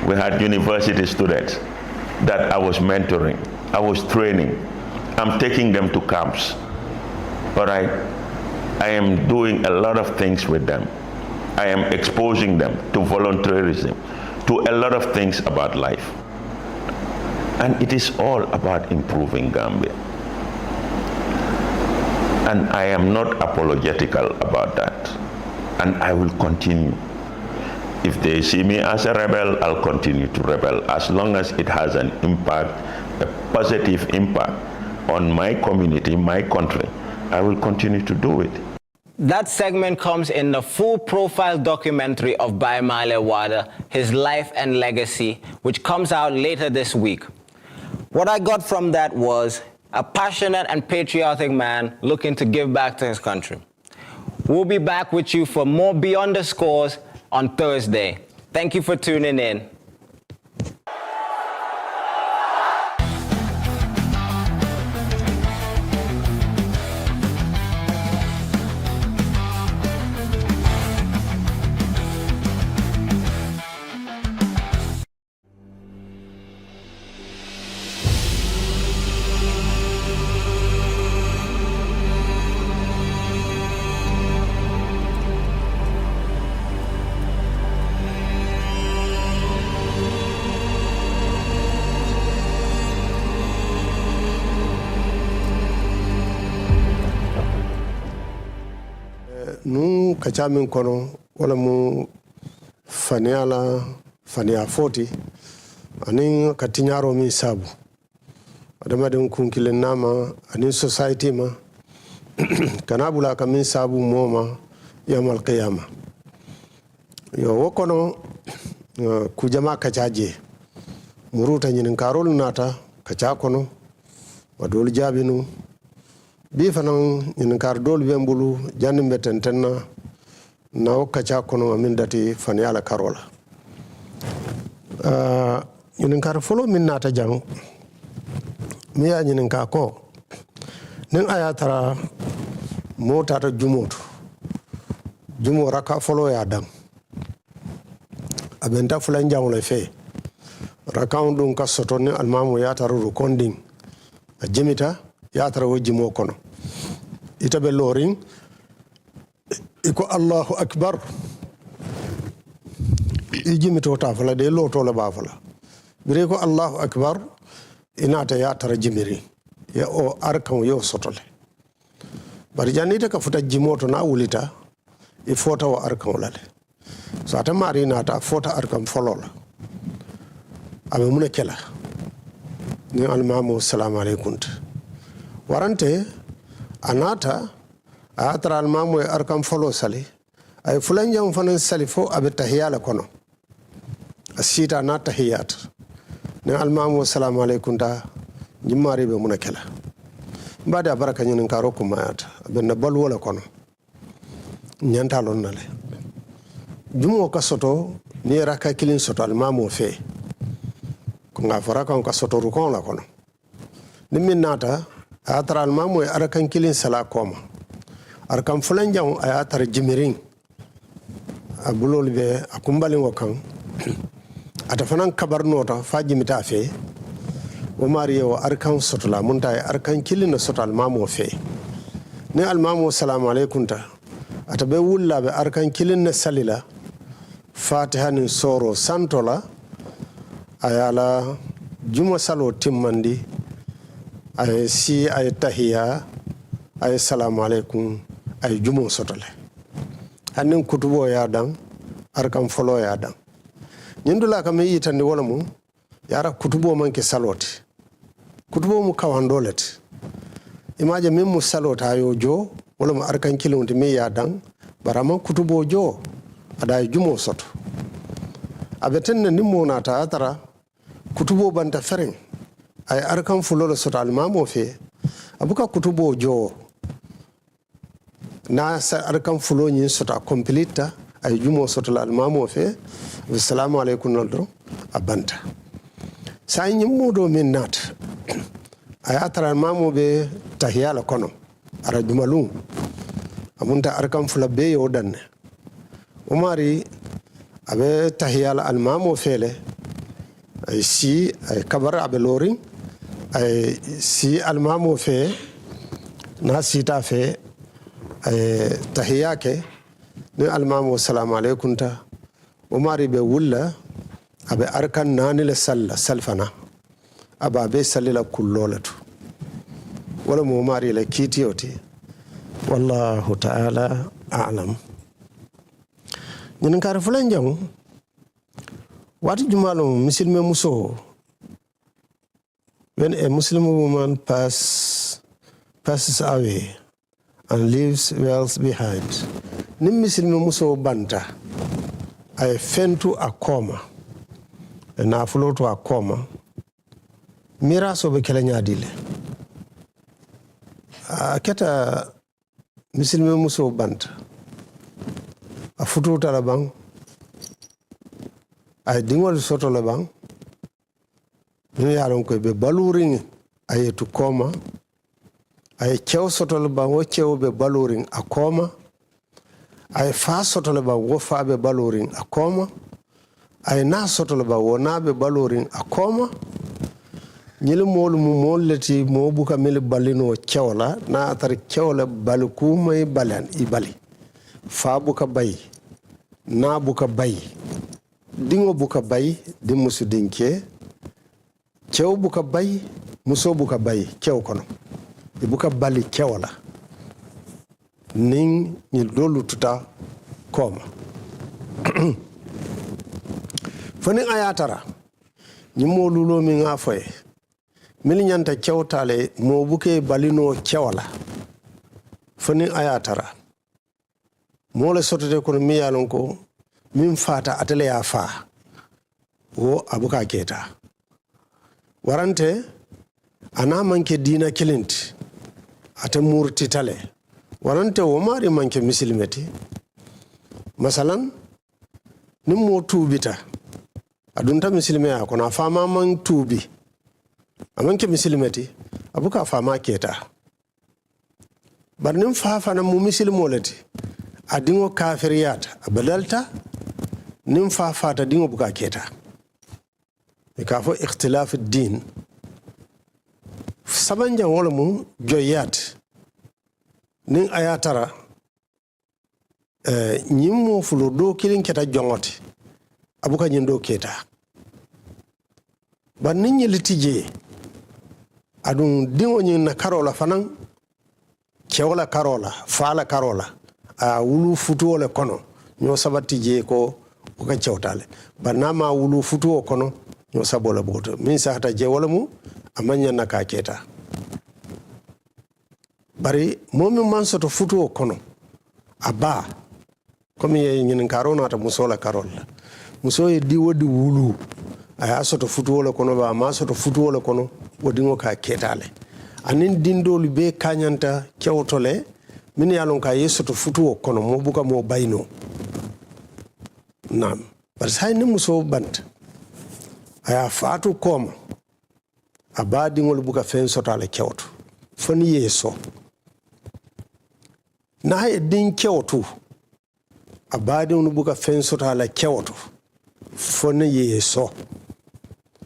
We had university students that I was mentoring. I was training. I'm taking them to camps. All right? I am doing a lot of things with them. I am exposing them to volunteerism, to a lot of things about life. And it is all about improving Gambia. And I am not apologetical about that. And I will continue. If they see me as a rebel, I'll continue to rebel as long as it has an impact, a positive impact on my community, my country. I will continue to do it. That segment comes in the full profile documentary of Baimale Wada, his life and legacy, which comes out later this week. What I got from that was a passionate and patriotic man looking to give back to his country. We'll be back with you for more Beyond the Scores on Thursday. Thank you for tuning in. nu kachamin kono wala mu faniala fania 40 anin katinyaro mi sabu adama den kunkilen nama anin society ma kanabula kamin sabu moma yamal qiyama yo wokono ku jama kachaje muruta nyinin karol nata kacha kono wadol jabinu bi fanan ñin kar dol be mbulu janni mbeten tenna na kacha kono min dati fan yala karola ñin kar folo min nata jang mi ya ñin ka ko nin aya tara mota ta jumo raka folo ya dam abenta fulan jang le fe raka ndum ka soto ni almamu ya tara recording a jimita ya tara wajimo kono itabe loring iko Allahu akbar ijimito ta fala de loto la ba fala bire ko Allahu akbar inata ya tara jimiri ya o arkan yo sotole bari janita ka futa jimoto na wulita e fota wa arkan lale so ata mari nata fota arkan folola abe mun kela ni almamu assalamu alaikum warante anata atara almamu arkam folo sali ay fulanjam fanan sali fo abe tahiyala kono asita na tahiyat ne almamu assalamu alaikum ta jimari be munakela bada baraka nyin karo ko mayata be na bal wala kono nyanta lon nale jumo ka soto ni raka kilin soto almamu fe ko nga fara kan ka soto ru kon la kono nimin nata atara almamu arakan kilin sala koma arkan fulan jam atara jimirin abulol be akumbalin wakan ata fanan kabar nota fajimita fe o mariyo arkan sotla munta arkan kilin sotla almamu fe ne almamu assalamu alaikum ta ata be wulla be arkan kilin na salila fatiha ni soro santola ayala juma salo timmandi ay si ay tahiya ay salamu alaikum ay jumo sotole hanin kutubo ya dan arkam folo ya dan nyindula kam yitande wala mu yara kutubo manke saloti kutubo mu kawandolet imaje min mu salota yo jo wala mu arkan kilonti mi ya dan barama kutubo jo ada jumo soto abeten ni mona ta atara kutubo banta fereng ay arkan fulo soto almamo fe abuka kutubo jo na sa arkan fulo nyin soto complete ay jumo soto almamo fe assalamu alaikum noldo abanta say nyim modo min nat ay atara almamo be tahiyala kono ara jumalum amunta arkan fula be yo danne umari abe tahiyala almamo fele ay si ay kabara abe loring ay si almamo fe na sita fe ay tahiyake ni almamo assalamu alaikum ta umari be wulla abe arkan nani le salfana aba be salila kullolatu wala mo mari le kitiyoti wallahu ta'ala a'lam ñin kar fulan jam wati jumalo muslime muso when a Muslim woman passes away and leaves wealth behind ni muslime muso banta ay fentu akoma na fuloto akoma miraso be kala nyaadile keta muslime muso banta a futu tala bang ay dingol soto la bang ni yaron ko be baluring ay to koma ay cew soto la bang wo cew be baluring akoma ay fa soto la bang wo fa be baluring akoma ay na soto la bang wo na be baluring akoma ñil moolu mu molleti mo buka mel balino cewla na tar cewla balku may balan i bali fa buka bay na buka bay dingo buka bay di musu dinke cew buka bay muso buka bay cew kono i buka bali cewla ning ñi dolu tuta koma fani ayatara ñi molulo mi nga foye mil ñanta cewtale mo buke balino cewla fani ayatara mo le sotode kono mi yalon ko min fata atele ya fa wo abuka keta warante ana manke dina kilint ata murti tale warante wo mari manke misilmeti masalan nim mo tubita adunta misilme ya kono fama man tubi amanke misilmeti abuka fama keta barnim fafana mu misilmoleti adingo kafiriyat abadalta nim fafata dingo buka keta ikafo ikhtilaf ad-din sabanja wala mu joyat nin ayatara nyimmo fulo do kilin keta jongoti abuka nyindo keta ban nin yelitije adun dingo nyin na karola fanan kewla karola fala karola a wulu futu ole kono nyo sabati je ko ka cewtale banama wulu futu o kono nyo sabola boto min sahata je wala mu amanya na ka keta bari momi man soto futu o kono aba komi ye nyin karona ta musola karola muso ye di wodi wulu aya soto futu ole kono ba ma soto futu ole kono wodi ngo ka ketale anin dindolu be kanyanta kewtole min yalon ka yesoto futu o kono mo buka mo bayno nam bar say ni muso bant aya fatu koma abadi ngol buka fen sotale kewto fani yeso na e din kewto abadi ngol buka fen sotale kewto fani yeso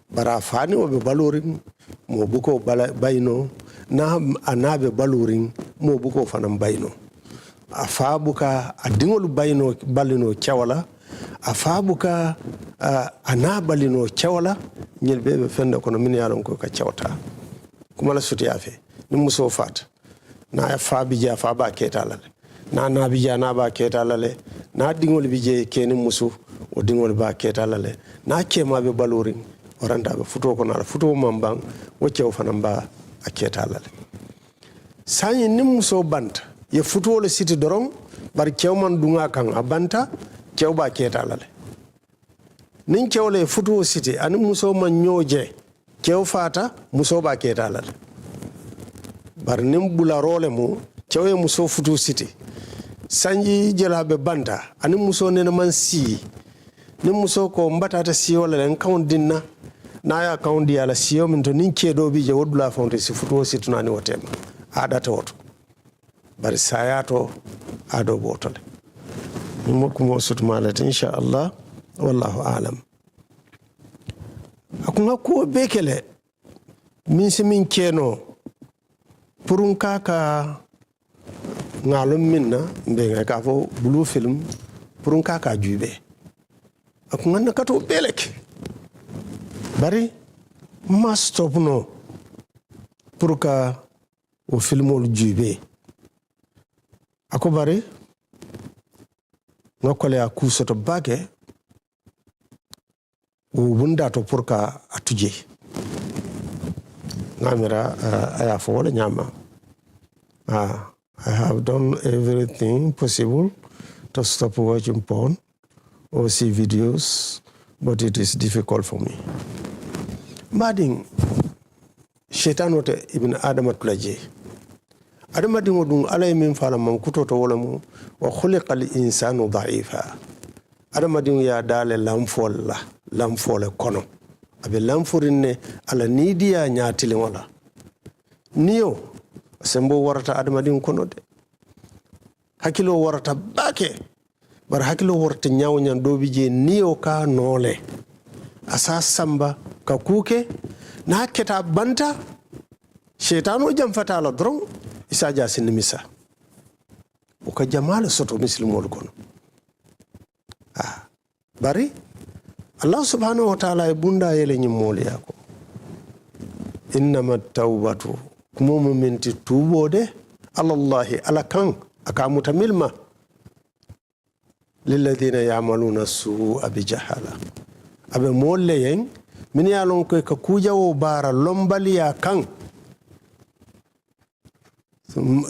bara fani o be balorin mo buko bayno na anabe balurin mo buko fanan bayno afa buka adingol bayno balino cewala afa buka anabalino cewala nyel bebe fende kono min yalon ko ka cewta kuma la suti afe ni muso fat na afa bija fa ba ketalale na bija na ba ketalale na dingol bije keni musu o dingol ba ketalale na kema be balurin oranda be futo kono ala futo mambang wo cew fanan ba a ketalale sanyi ni muso banta ye futo le siti doron bar cew man dunga kan a banta cew ba ketalale nin cew le futo siti ani muso man nyoje cew fata muso ba ketalale bar nim bula role mu cew ye muso futo siti sanji jelabe banta ani muso nena man si ni muso ko mbatata si wala len kawon dinna na ya kawndi ala siyo min to nin kedo bi je wodula fonte si futo si tunani wotema adata woto bari sayato ado botole mo ko mo sutmalat insha Allah wallahu alam akunga ko bekele min si min keno purun kaka ngalum minna be ka fo blue film purun kaka jube akunga nakato belek bari ma stop no pour ka o filmol jube ako bari ngakole a kusoto bage o bunda to pour ka atuje ngamira aya fo wala nyama I have done everything possible to stop watching porn or see videos, but it is difficult for me. Mading Shaitan wote ibn Adam atulaje. Adam adingo dung alay min fala man kutoto wala mu wa khuliqa al-insanu da'ifa. Adam adingo ya dale lamfole kono. Abe lamfurinne ala nidiya nyatile wala. Niyo sembo warata Adam adingo kono de. Hakilo warata bake. Bar hakilo warata nyawo nyan dobi je niyo ka nole. Asa samba ka kuke na keta banta Shaitano jam fatala dron isa jasin misa uka jamala soto muslimol kono bari Allah subhanahu wa ta'ala e bunda yele nyimol yako innama tawbatu kumo minti tubode alallahi ala kan aka mutamilma lilladhina ya'maluna su'a bi jahala abe molle yen min yalon ko ka kujawo bara lombaliya kan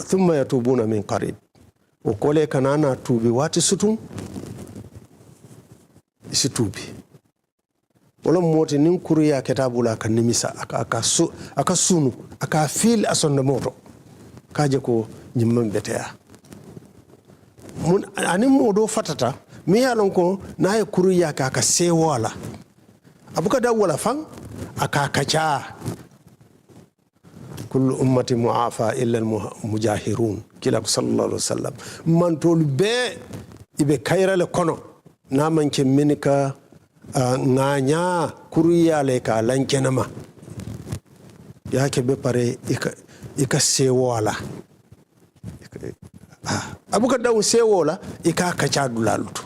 thumma yatubuna min qarib o kole kanana tubi wati sutun isi tubi wala moti nin kuriya kitabula kan nimisa aka sunu aka fil asonda moto kaje ko nyimman beteya mun anin modo fatata mi yalon ko naye kuriya ka sewala abuka da wala fan aka kacha kullu ummati mu'afa illa al-mujahirun kila sallallahu alaihi wasallam man tol be ibe kayrale kono na manke minika nganya kuriya le ka lankenama yake be pare ika sewala abuka daw sewola ika kacha dulaluto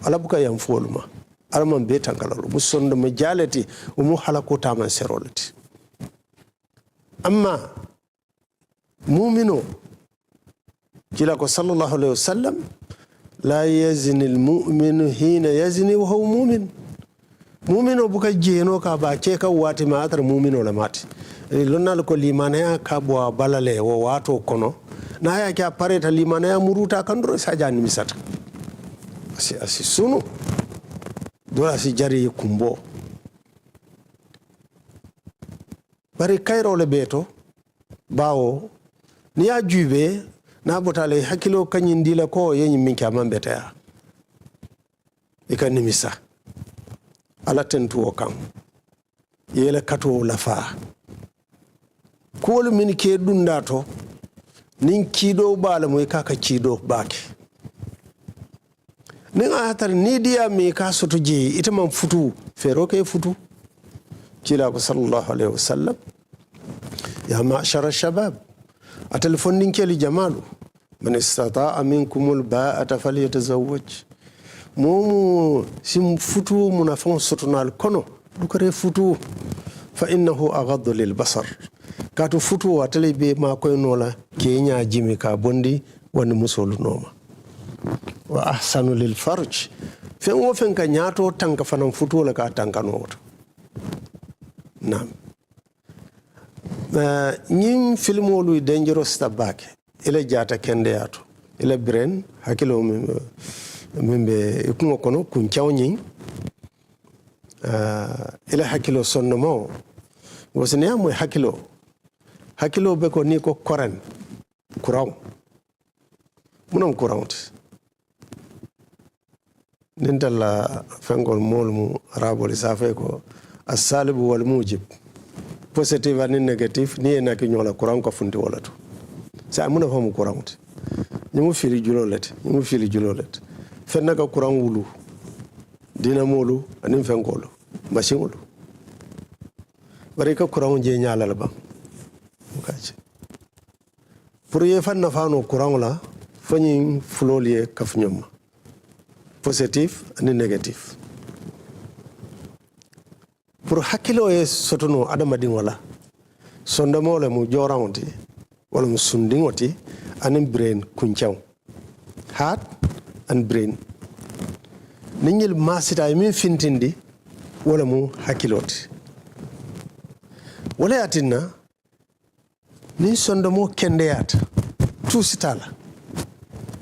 ala buka yam foluma alman be tankalalo musonda majalati umu halako taman serolati amma mu'minu kila ko sallallahu alaihi wasallam la yazni almu'minu hina yazni wa huwa mu'min mu'minu buka jeno ka ba ke ka wati ma atar mu'minu la mati lonnal ko limana ka bo balale wo wato kono na ya ka pareta limana muruta kandro sajani misata asi sunu dola si jari kumbo bari kayro le beto bawo ni ya jube na botale hakilo kanyin dila ko yenyi minka mambeta ikanimisa ala tentu okam yele kato lafa ko min ke dundato nin kido bala moy kaka kido bake nin atar ni diya mi ka soto je ita man futu fero ke futu kila ko sallallahu alaihi wasallam ya ma'shara shabab a telefonin keli jamalu man istata'a minkumul ba'ata falyatazawwaj momu sim futu munafon sotonal kono dukare futu fa innahu aghaddu lil basar katu futu wa telebe ma koy nola kenya jimi ka bondi woni musolu noma wa ahsanu lil farj fen wo fen ka nyato tanka fanan futu la ka tanka noto nam ñin filmolu dangerous tabake ila jata kende yato ila brain hakilo mimbe ikumo kono kun chawñin ila hakilo sonnomo wasne am hakilo be ko ni ko koren kuraw munon kurawt nindala fengol molmu arabol safe ko as-salib wal mujib positive and negative ni ena ki nyola kuran ko funti wala to sa amuna famu kuran te nyimu fili julolet fenna ka kuran wulu dina molu anin fenkolo machine bari ka kuran je nyala ba mukaje pour ye fanna fano kuran la fanyi flolier kaf nyoma positive and negative pour hakkilo e sotono adamadin wala sondamo le mu jorawti wala mu sundingoti anin brain kunchaw heart and brain ninyil masita e min fintindi wala mu hakkiloti wala yatinna nin sondamo kendeyata tusitala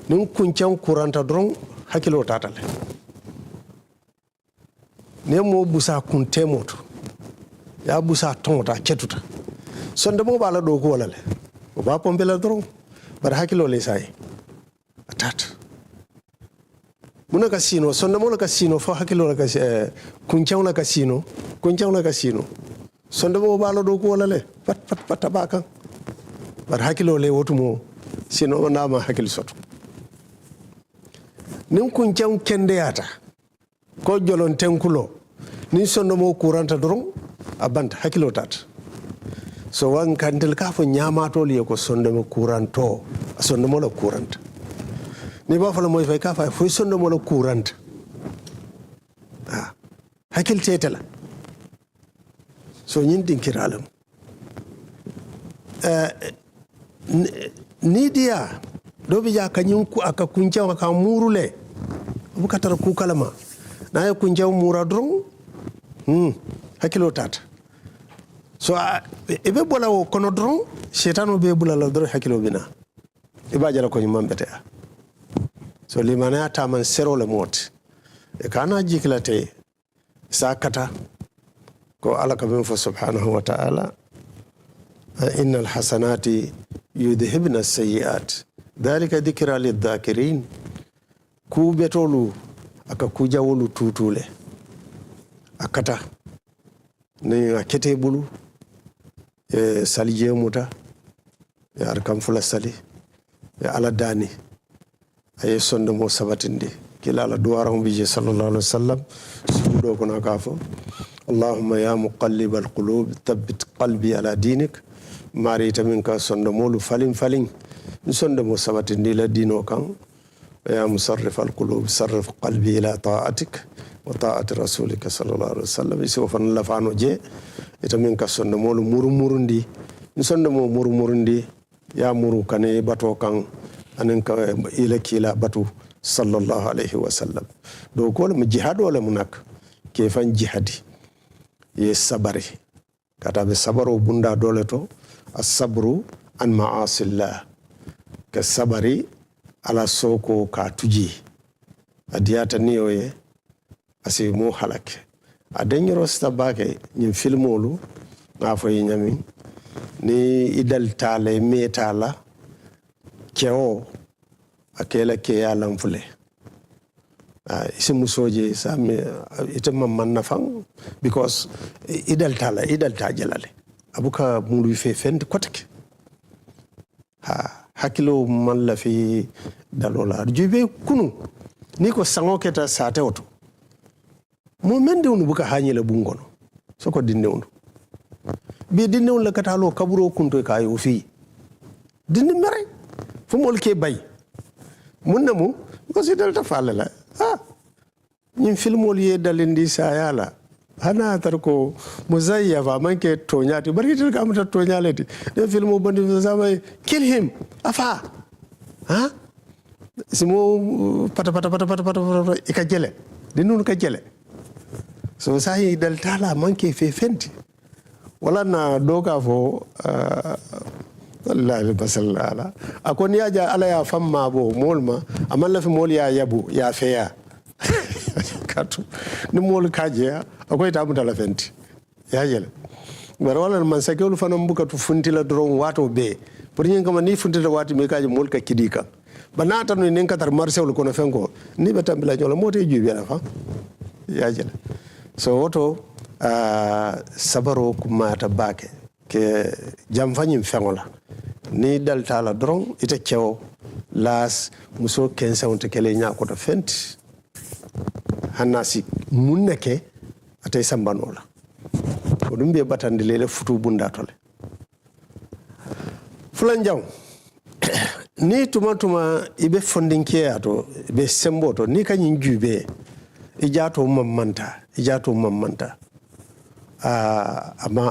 nin kunchaw kuranta dron hakkilo tatale ne mo busa kuntemoto ya busa tonta ketuta sonde mo bala do ko wala le o ba pombela dron bar hakilo le sai atata muna kasino sonde mo la kasino fo hakilo la kasino kunchaw la kasino sonde mo bala do ko wala le pat tabaka bar hakilo le wotumo sino na ma hakil soto nin kunchaw kendeyata ko jolon tenkulo ni sonno mo kuranta doron abanta hakilo tat so wan kandel ka fo nyamato li ko sonno mo kuranto sonno mo la kuranta ni ba fa moy fay ka fa fo sonno mo la kuranta hakil tetela so nyin dinkiralam ni dia do bi ja kanyun ku aka kunja ka murule bukatar ku kalama na ya kunja mura dron hakilo tata so ebe bola wo kono dron shetano be bula la dron hakilo bina iba jala ko nyimam bete so limana ta man sero le mot e kana jiklate sakata ko alaka bin fa subhanahu wa ta'ala innal hasanati yudhibna as-sayyi'at dhalika dhikra lidh-dhakirin ku betolu aka kujawolu tutule akata ne akete bulu e salije muta ya arkam fula sali ya ala dani ay sonde mo sabatinde kila ala duwara bi sallallahu alaihi wasallam sudo ko nakafo allahumma ya muqallibal qulub thabbit qalbi ala dinik mari taminka sonde mo lu falin sonde mo sabatinde la dino kan ya musarrifal qulub sarrif qalbi ila ta'atik wa ta'ati rasulika sallallahu alaihi wasallam isi ofan la fano je itamin ka sonde mo lu murumurundi sonde mo murumurundi ya muru kane bato kan anen ka ila kila batu sallallahu alaihi wasallam do ko mu jihad wala munak ke fan jihadi ye sabari kata be sabaro bunda dole to as-sabru an ma'asillah ka sabari ala soko ka tuji adiyata niyoye asi mo halake adenyoro stabake nyim filmolu ngafo yinyami ni idal tale metala keo akela ke yalam fule isi musoje sami ita mamman nafang because idal tajalale abuka mulu fe fend kotake hakilo malla fi dalola jube kunu niko sango keta sate oto mo mende unu buka hanyele bungono soko dinde unu bi dinde unu kata lo kaburo kunto kayo fi dinde mere fu mol ke bay munna mu ko si delta falala ñim filmol ye dalendi sayala hana tar ko muzayyafa manke toñati barkitel kam ta toñaleti de filmo bandi sama kill him afa simo pata ikajele dinun ka jele so sai dal tala manke fe fenti wala na doka fo wallahi basallala akon yaja ala ya famma bo molma amalla fi mol ya yabu ya feya katu ni mol kaje akoy tamu tala fenti ya jele bar wala man sakelu fanam buka tu funtila dron wato be pour nyen kama ni funtila wati me kaje mol ka kidika banata no nen katar marsewul kono fenko ni be tambila nyola mote jubi ala fa ya jele so woto sabaro kumata bake ke jam fanyim fengola ni dal tala dron ita cewo las muso kensa wonte kele nyako to fenti hanasi munneke atay sambanola ko dum be batande lele futu bunda tole fulan jaw ni tuma ibe fondinke ato be semboto ni kanyin jube ijato mamanta ama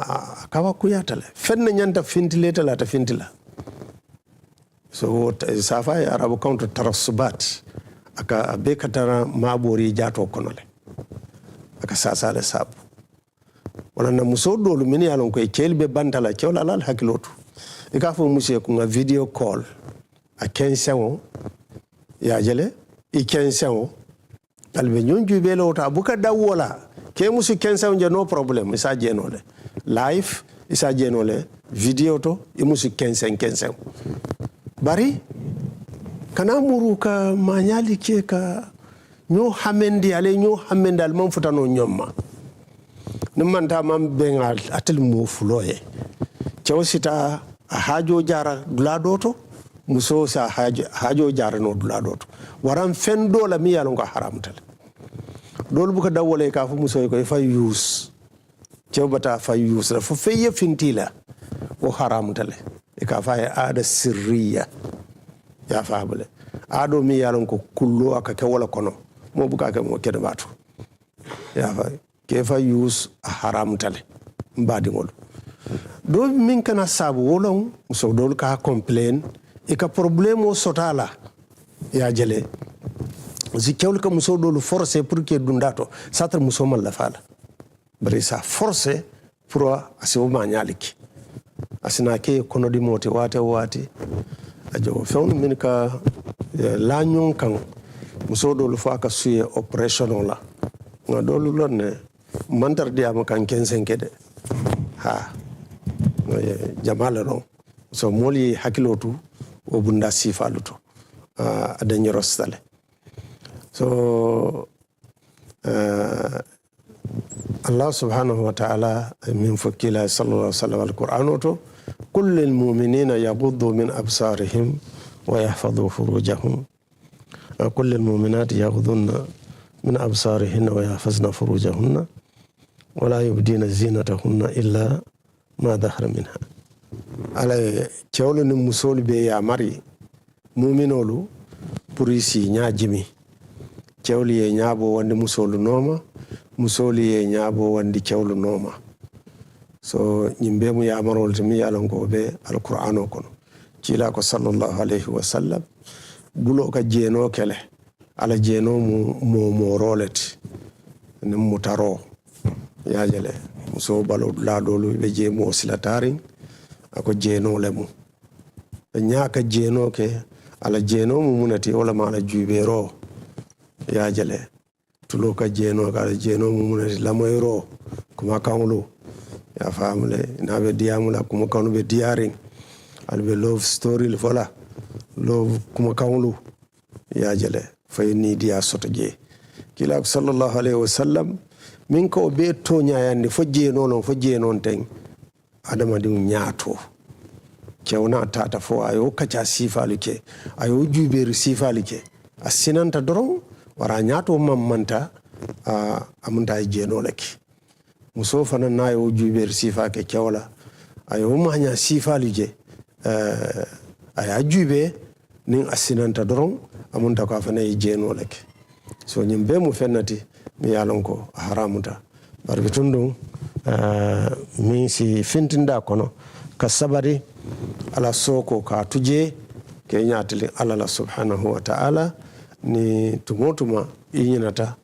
kawa kuyatale fenna nyanta fintileta la ta fintila so safa ya arabu counter tarasubat aka be katara mabori jato konole aka sasale sabu wala na muso dolu min yalon ko kelbe bantala kewla lal hakilotu ika fo musie ko nga video call a 15 ans ya jele i 15 ans albe nyon jube lota buka dawola ke musu 15 ans no problem isa jenole live isa jenole video to i musu 15 ans bari kana muru ka manyali ke ka nyo hamendi ale nyo hamendal man futano nyomma nimanta man bengal atel mo fuloye cewsita hajo jara duladoto muso sa hajo jara no duladoto waran fen dola mi yalon ko haramtal dol bu ko dawole ka fu muso ko fa use cewbata fa use la fu feye fintila o haramtal e ka fa ada sirriya ya fa bale ado mi yalon ko kullo aka ke wala kono mo buka ke mo kede batu ya fa ke fa use haramtal mbadi ngol do min kana sabu wolon so dol ka complain e ka problème sotala ya jele zikewul ka muso dol forcer pour que dundato satra muso mal la fala bari sa forcer pour asibo manyaliki asina ke kono di moti wate ajo fewn min ka la nyon kan muso dol fa ka suye operation la nga dol lonne mantar diama kan 15 kede ha jamala non so moli hakilotu o bunda sifaluto adanyo rostale so Allah subhanahu wa ta'ala min fakila sallallahu alaihi wasallam alquran to كل المؤمنين يغضوا من أبصارهم ويحفظوا فروجهم كل المؤمنات يغضن من أبصارهن ويحفظن فروجهن ولا يبدين زينتهن إلا ما ظهر منها على كيولو نمسول بي ماري مؤمنولو بريسي ناجمي كيولي نيابو وند مسول نوما مسولي نيابو وند كيولو نوما so nyimbe mu ya marol timi yalon ko be alqur'ano kono kila ko sallallahu alaihi wasallam bulo ka jeno kele ala jeno mo rolet nim mutaro ya jele so balo la dolu be je mo silatari ako jeno lemu nyaaka jeno ke ala jeno mu munati wala mala jubero ya jele tulo ka jeno ka jeno mu munati lamoyro kuma kawlo ya famle na be diamula kuma kanu be diaring albe love story vola love kuma kanu ya jele fayni dia sotoje kila sallallahu alaihi wasallam min ko be to nyaayande fojje non ten adama di nyaato kewna tata fo ayo kacha sifalike ayo juberu sifalike asinanta doron wara nyaato mammanta amunta jeno laki muso fana na yo juber sifa ke kewla ayo mahnya sifa lije aya jube nin asinanta doron amunta ko fana jeno lake so nyimbe mu fennati mi yalon ko haramuta barbitundum min si fintinda kono ka sabari ala soko ka tuje ke nyatili ala subhanahu wa ta'ala ni tumotuma inyinata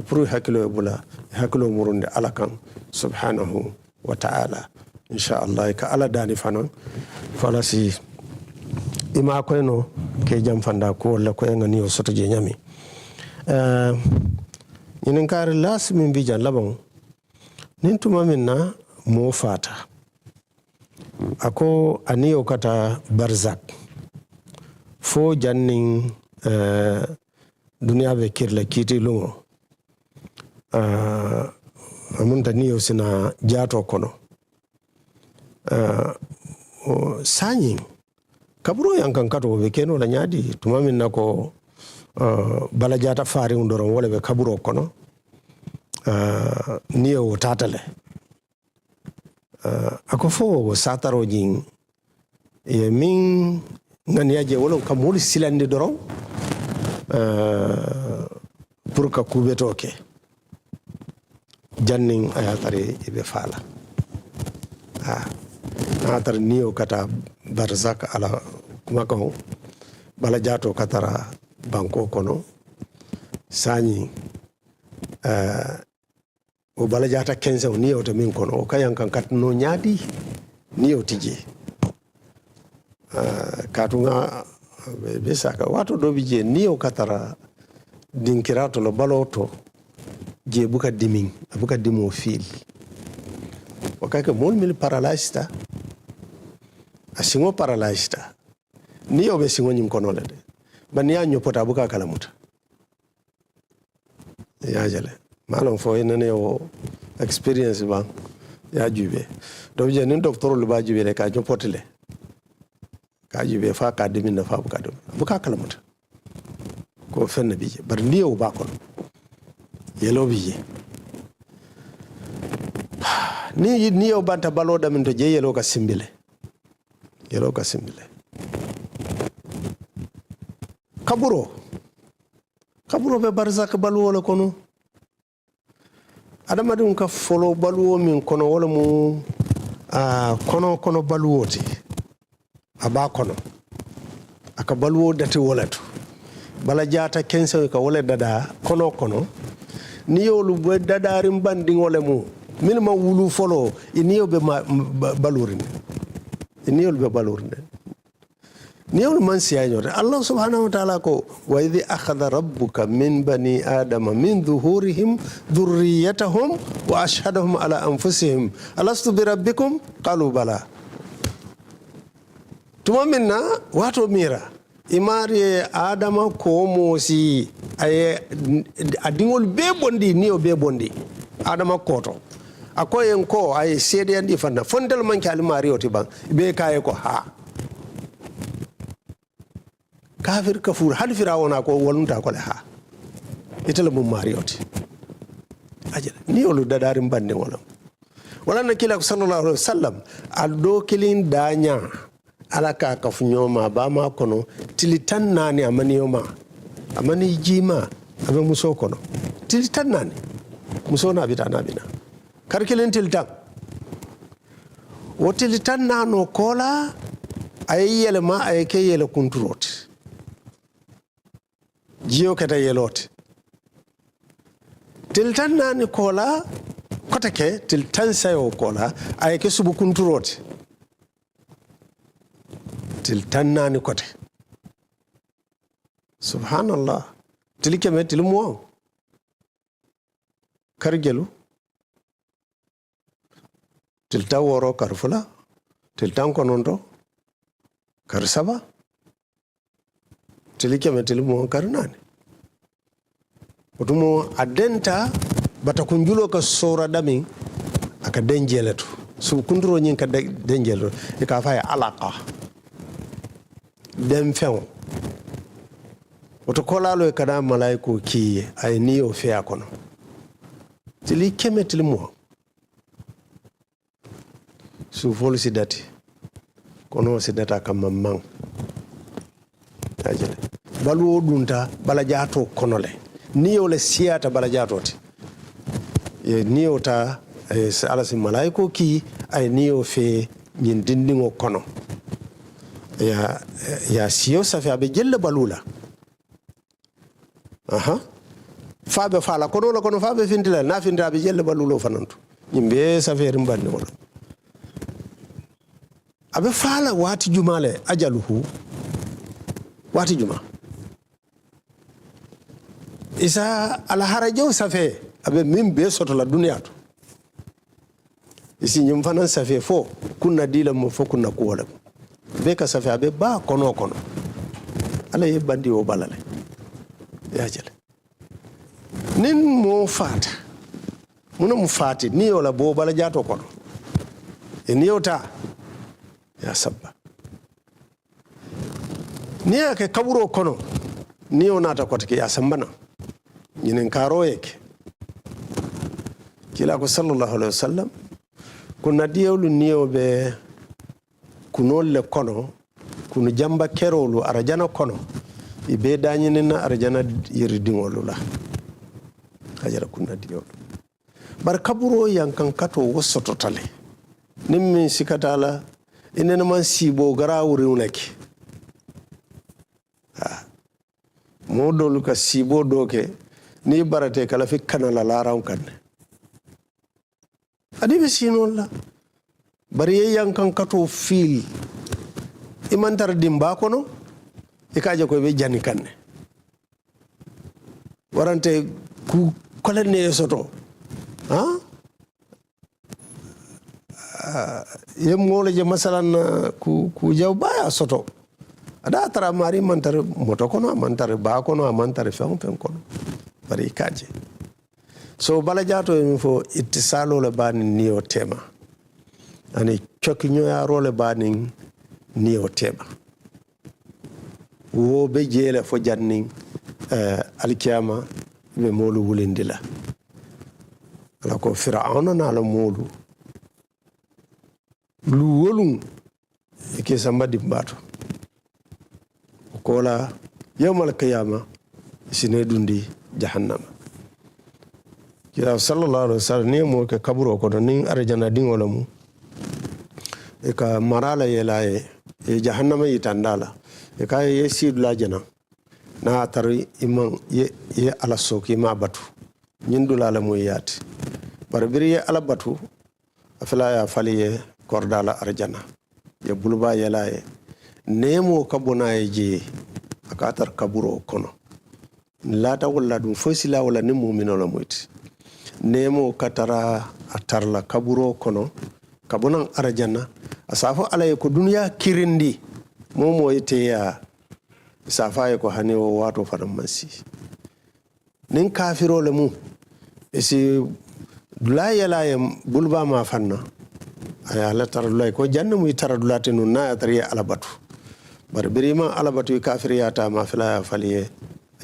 pour hakilo bula hakilo murunde ala kan subhanahu wa ta'ala inshallah ka ala dani fanan falasi ima ko no ke jam fanda ko wala ko ngani o soto je nyami inin kar las min bi jan labon nin tuma minna mo fata ako aniyo kata barzak fo jannin duniya be kirla kiti lungo amunta niyo sina jato kono sanyi kaburo yankan kato be keno la nyadi tumamin nako bala jata fari undoron wala be kaburo kono niyo tatale ako fo sataro jing e min ngani aje wala kamul silande doron pour ka kubeto ke janning ayatare ibe fala atar niyo kata barzak ala kumako bala jato katara banko kono sani o bala jata kense o niyo to min kono o kayan kan kat no nyaadi niyo tije katunga be saka wato do bije niyo katara dinkirato lo baloto je buka dimin buka dimo fil o kake mol mil paralyzed asingo paralyzed niyo be singo nyim kono le de baniya nyopota buka kalamuta ya jale malon fo enane o experience ba ya jube do je nin docteur lu ba jube le ka nyopotele ka jube fa ka dimin na fa buka kalamuta ko fenna bije bar niyo ba kono yelo bije ni yo banta baloda min to je yelo ka simbile kaburo be barzak baluwo le kono adamadun ka folo baluwo min kono wala mu kono baluwoti aba kono aka baluwo dati wolato bala jata kense ka wala dada kono ni yolu be dadarim banding wala mu min ma wulu folo iniyo be balurin niyol man siyañote allah subhanahu wa ta'ala ko wa idh akhadha rabbuka min bani adama min dhuhurihim dhurriyyatahum wa ashhadahum ala anfusihim alastu bi rabbikum qalu bala tuma minna wato mira imari adama ko mosi ay adingol be bondi niyo be bondi adama koto akoyen ko ay sede andi fanna fondel man kali marioti bang be kaye ko ha kafir kafur hal firawona ko walunta ko le ha itala mum marioti ajala ni olu dadari mbande wala na kila sallallahu alaihi wasallam aldo kilin danya alaka kafunyoma ba ma kono tilitan nani amani jima abe muso kono tilitan nani muso na bitana bina karkilin tiltan wotil tan nano kola ayele ma ayke yele kunturot jiyo kata yelote tiltan nani kola kotake tiltan sayo kola ayke subu kunturot tiltan nani kote subhanallah tilikeme tilmo kargelu tilta woro karfula tiltan konondo karsaba tilikeme tilmo karnani otumo adenta bata kunjulo ka sora dami aka denjeletu su kunduro nyin ka denjelo e ka fay alaka dem few oto kolalo e kada malaiko ki ay niyo fe akono tilikeme tilmo su folu si dati kono si data kam mamman ajele balu dunta bala jato kono le niyo le siata bala jatote e niyo ta ala si malaiko ki ay niyo fe nyin dindingo kono ya siyo safi abe jelle balula fabe fala kono la kono fabe fintila na finta abe jelle balulo fanantu nyimbe safi rimbandi wala abe fala wati jumale ajaluhu wati juma isa ala harajo safe abe mimbe soto la dunia to isi nyum fanan safe fo kunna dila mo fo kunna kuwala be ka safe abe ba kono ala ye bandi o balale ya jale nin mo fata muno mu fati ni ola bo bala jato kono e ni ota ya sabba ni ake kaburo kono ni onata kotike ya sambana nyinen karo yake kila ko sallallahu alaihi wasallam kunna diewlu niyo be kunolle kono kunu jamba kerolu arajana kono ibe danyina arajana yiridingolu la hajara kunna diewlu bar kaburo yankan kato wosoto tale nimmi sikatala inena man sibo gara wuri unaki modolu ka sibo doke ni barate kala fi kanala laraw kanne adi be sinolla bari yankan kato fil imantar dimba kono ikaje ko be jani kanne warante ku kolene soto yemngole je masalan ku jaw baya soto ada tara mari mantar moto kono mantar ba kono mantar fen kono bari kaje so bala jato mi fo ittisalo le bani niyo tema ani chokinyo ya role bani niyo tema wo be jele fo janni alkiyama be molu wulindila ala ko fir'auna na la molu lu wolum ke samba dimbato kola yawmal qiyama sine dundi jahannama kira sallallahu alaihi wasallam ne mo ke kaburo ko nin arjana din wala mu e ka marala yelaye e jahannama yitandala e ka ye sidula jana na tari imam ye ala soki ma batu nyindula la mo yati barbiri ye ala batu afala ya faliye kordala arjana ye bulba yelaye nemo kabona je akatar kaburo kono lata wala dum fosila wala ni mu'mino la moyti nemo katara atarla kaburo kono kabonan arjana asafo alay ko dunya kirindi momo yete ya safaye ko hani o wato fadan mansi nin kafiro le mu esi dulayalaye bulba ma fanna aya la tarulay ko janna muy taradulate no na tariya alabatu bar birima alabatu kafiriyata ma fila faliye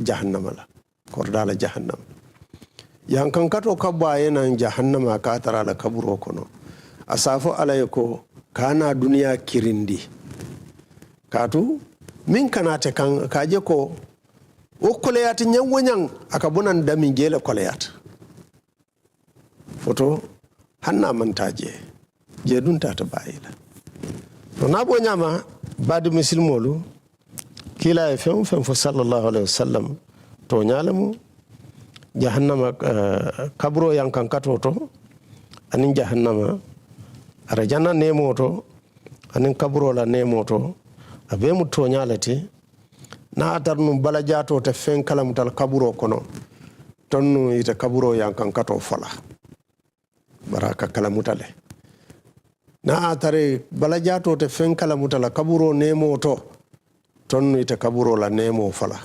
jahannama la kordala jahannam yankan kato kabba yana jahannama ka tara la kaburo kono asafo alay ko kana duniya kirindi katu min kanate kan kaje ko o koleyata nyawonyang akabunan dami gele koleyata foto hanna mantaje je dun tata bayila to nabo nyama badu misilmolu kila fem fo sallallahu alaihi wasallam to nyalamu jahannama kabro yankan katoto anin jahannama arajana nemoto anin kabro la nemoto abe mu to nyalati na atarnu bala jato te fen kala mutal kaburo kono tonnu ite kaburo yankan kato fola baraka kala mutale na atare bala jato te fen kala mutala kaburo nemo to tonnu ite kaburo la nemo fola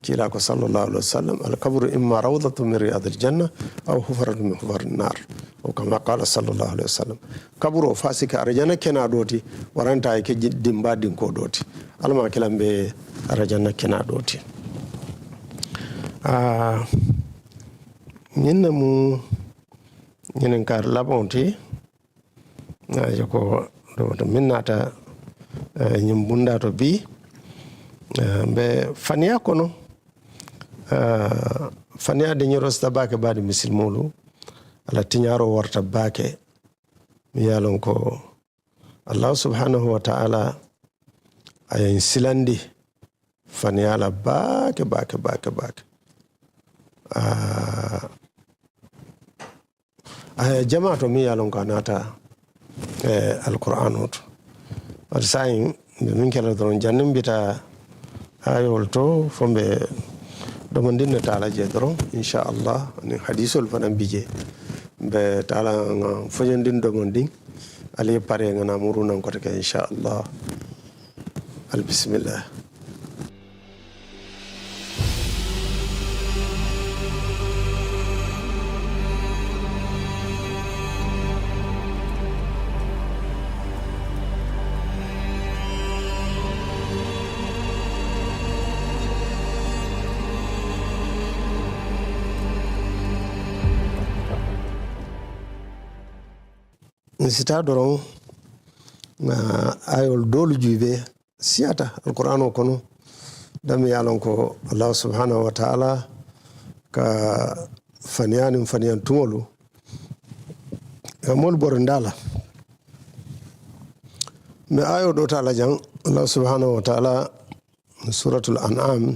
kila ko sallallahu alaihi wasallam al kabru imma rawdatu min riyadil janna aw hufaratun min hufarin nar o kama qala sallallahu alaihi wasallam kaburo fasika arjana kena doti waranta ke dimba din ko doti alma kilambe arjana kena doti nyinna mu nyinen kar labonti na ko do minnata nyimbunda to bi be fania kono fania de nyoros tabake badi misilmolu ala tinyaro warta bake mi yalon ko Allah subhanahu wa ta'ala ayin silandi fania la bake jamato mi yalon ko nata alquran to ar sayin min kala don jannim bita ayol to fombe domandin taala je doron insha Allah ni hadisul fanan bije be taala fojandin domandin ali pare ngana murunan ko take insha Allah al bismillah sita doron na ayol dolu jube siata alquran kono dam yalon ko Allah subhanahu wa ta'ala ka faniyan tumolu mol borndala me ayo do taala jang Allah subhanahu wa ta'ala suratul an'am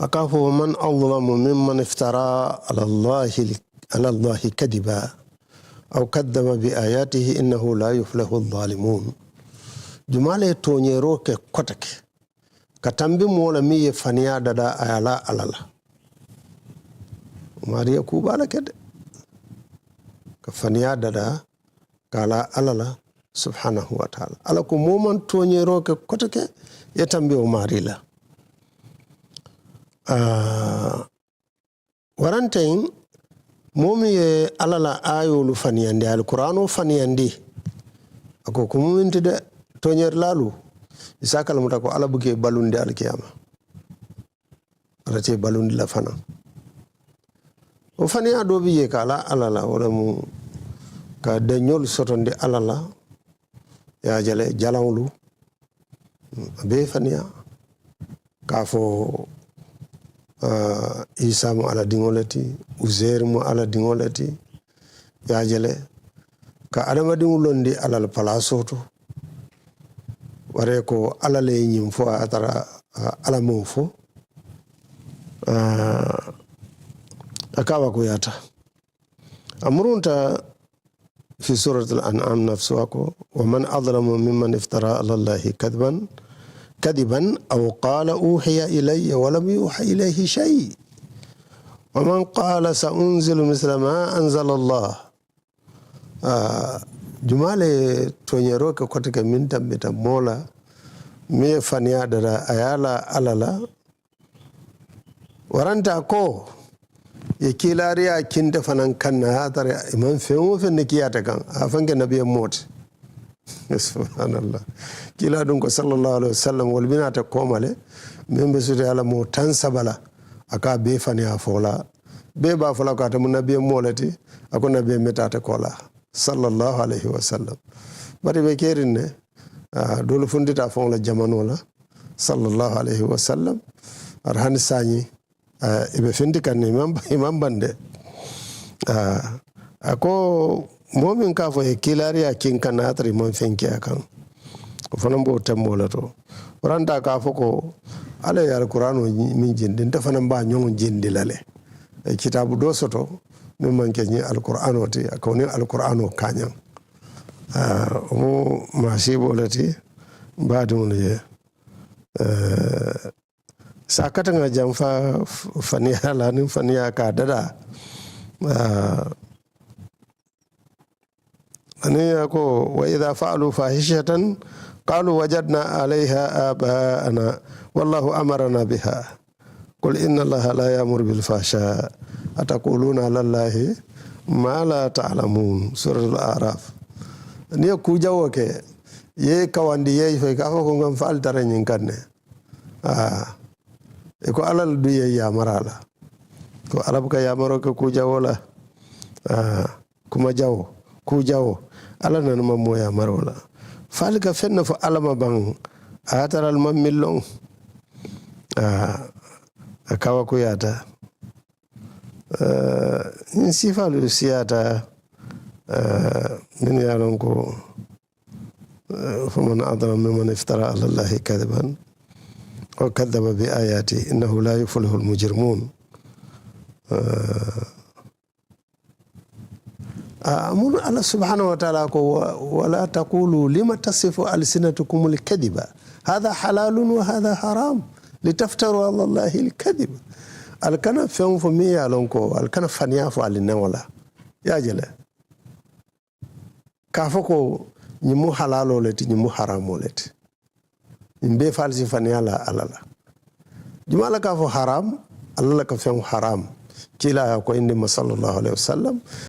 akafu man azlamu mimman iftara ala allahi kadiba aw kaddaba bi ayatihi innahu la yuflihu adh-dhalimun jumale tonyero ke kotake katambi mola mi ye faniya dada ayala alala mariya kubala kede ka faniya dada kala alala subhanahu wa ta'ala ala ko moman tonyero ke kotake ye tambi o marila warantain momi ye alala ayolu faniyandi alqur'ano faniyandi ako ko muminti de tonyer lalu isakal muta ko ala buke balunde alkiyama arate balundi la fana o faniya do biye kala alala wala mu ka dañol sotonde alala ya jale jalawlu be faniya ka fo isa mo ala dingolati uzair mo ala dingolati ya jale ka adama dingulondi alal palasoto ware ko alale nyim fo atara ala mo fo akawa ko yata amrunta في سورة الأنعام نفسه ومن أظلم ممن افترى على الله كذبا أو قال أوحي إلي ولم يوحى إليه شيء ومن قال سأنزل مثل ما أنزل الله جمالة تونيروك كتك من تمت مولا مي فنيا دara ayala alala waranta ko ye kilariya kinde fanan kanna hatare imam femu fenne kiyata kan afange nabiy mot subhanallah kila dun ko sallallahu alaihi wasallam wal binata komale membe sude ala mo tan sabala aka be fani afola be ba fola ko tamu nabiy molati ako nabiy metata kola sallallahu alaihi wasallam bari be kerinne dole fundita fonla jamano la sallallahu alaihi wasallam arhan sani ibe fendi kan imam bande ako momin ka fo e kilariya kin kan atri mon fenki akan fonan bo tambola to randa ka fo ko ala ya alqur'ano min jindi ta fanan ba nyon jindi lale e kitabu do soto min man ke ni alqur'ano ti akoni alqur'ano kanyan mo masibo lati badum le sakata nga jamfa faniya lanin faniya ka dada ani ako wa idha fa'alu fahishatan qalu wajadna 'alayha aba'ana wallahu amarna biha qul inna allaha la ya'muru bil fahsha ataquluna 'ala allahi ma la ta'lamun surah al-a'raf ni ku jawo ke ye kawandi ye fe ka ko ngam fal tare nyin kanne ko alal duye ya marala ko arab ka ya maro ko ku jawola kuma jawo ku jawo ala nan mammo ya marola fal ka fenna fo alama bang ataral mamillon akawa ko yata in sifalu siyata min yalon ko faman adram mimman iftara ala allahi kadiban وكذب بآياتي إنه لا يفلح المجرمون أمر الله سبحانه وتعالى ولا تقولوا لما تصف ألسنتكم الكذب هذا حلال وهذا حرام لتفتروا على الله الكذب الكنا فيهم فمية لونكو الكنا فنيا فعلنا ولا يا جل كافوكو نمو حلال ولتي نمو حرام ولتي mbe falsi faniala alala jumala ka fo haram Allah ka fem haram kila ko indi sallallahu alaihi wasallam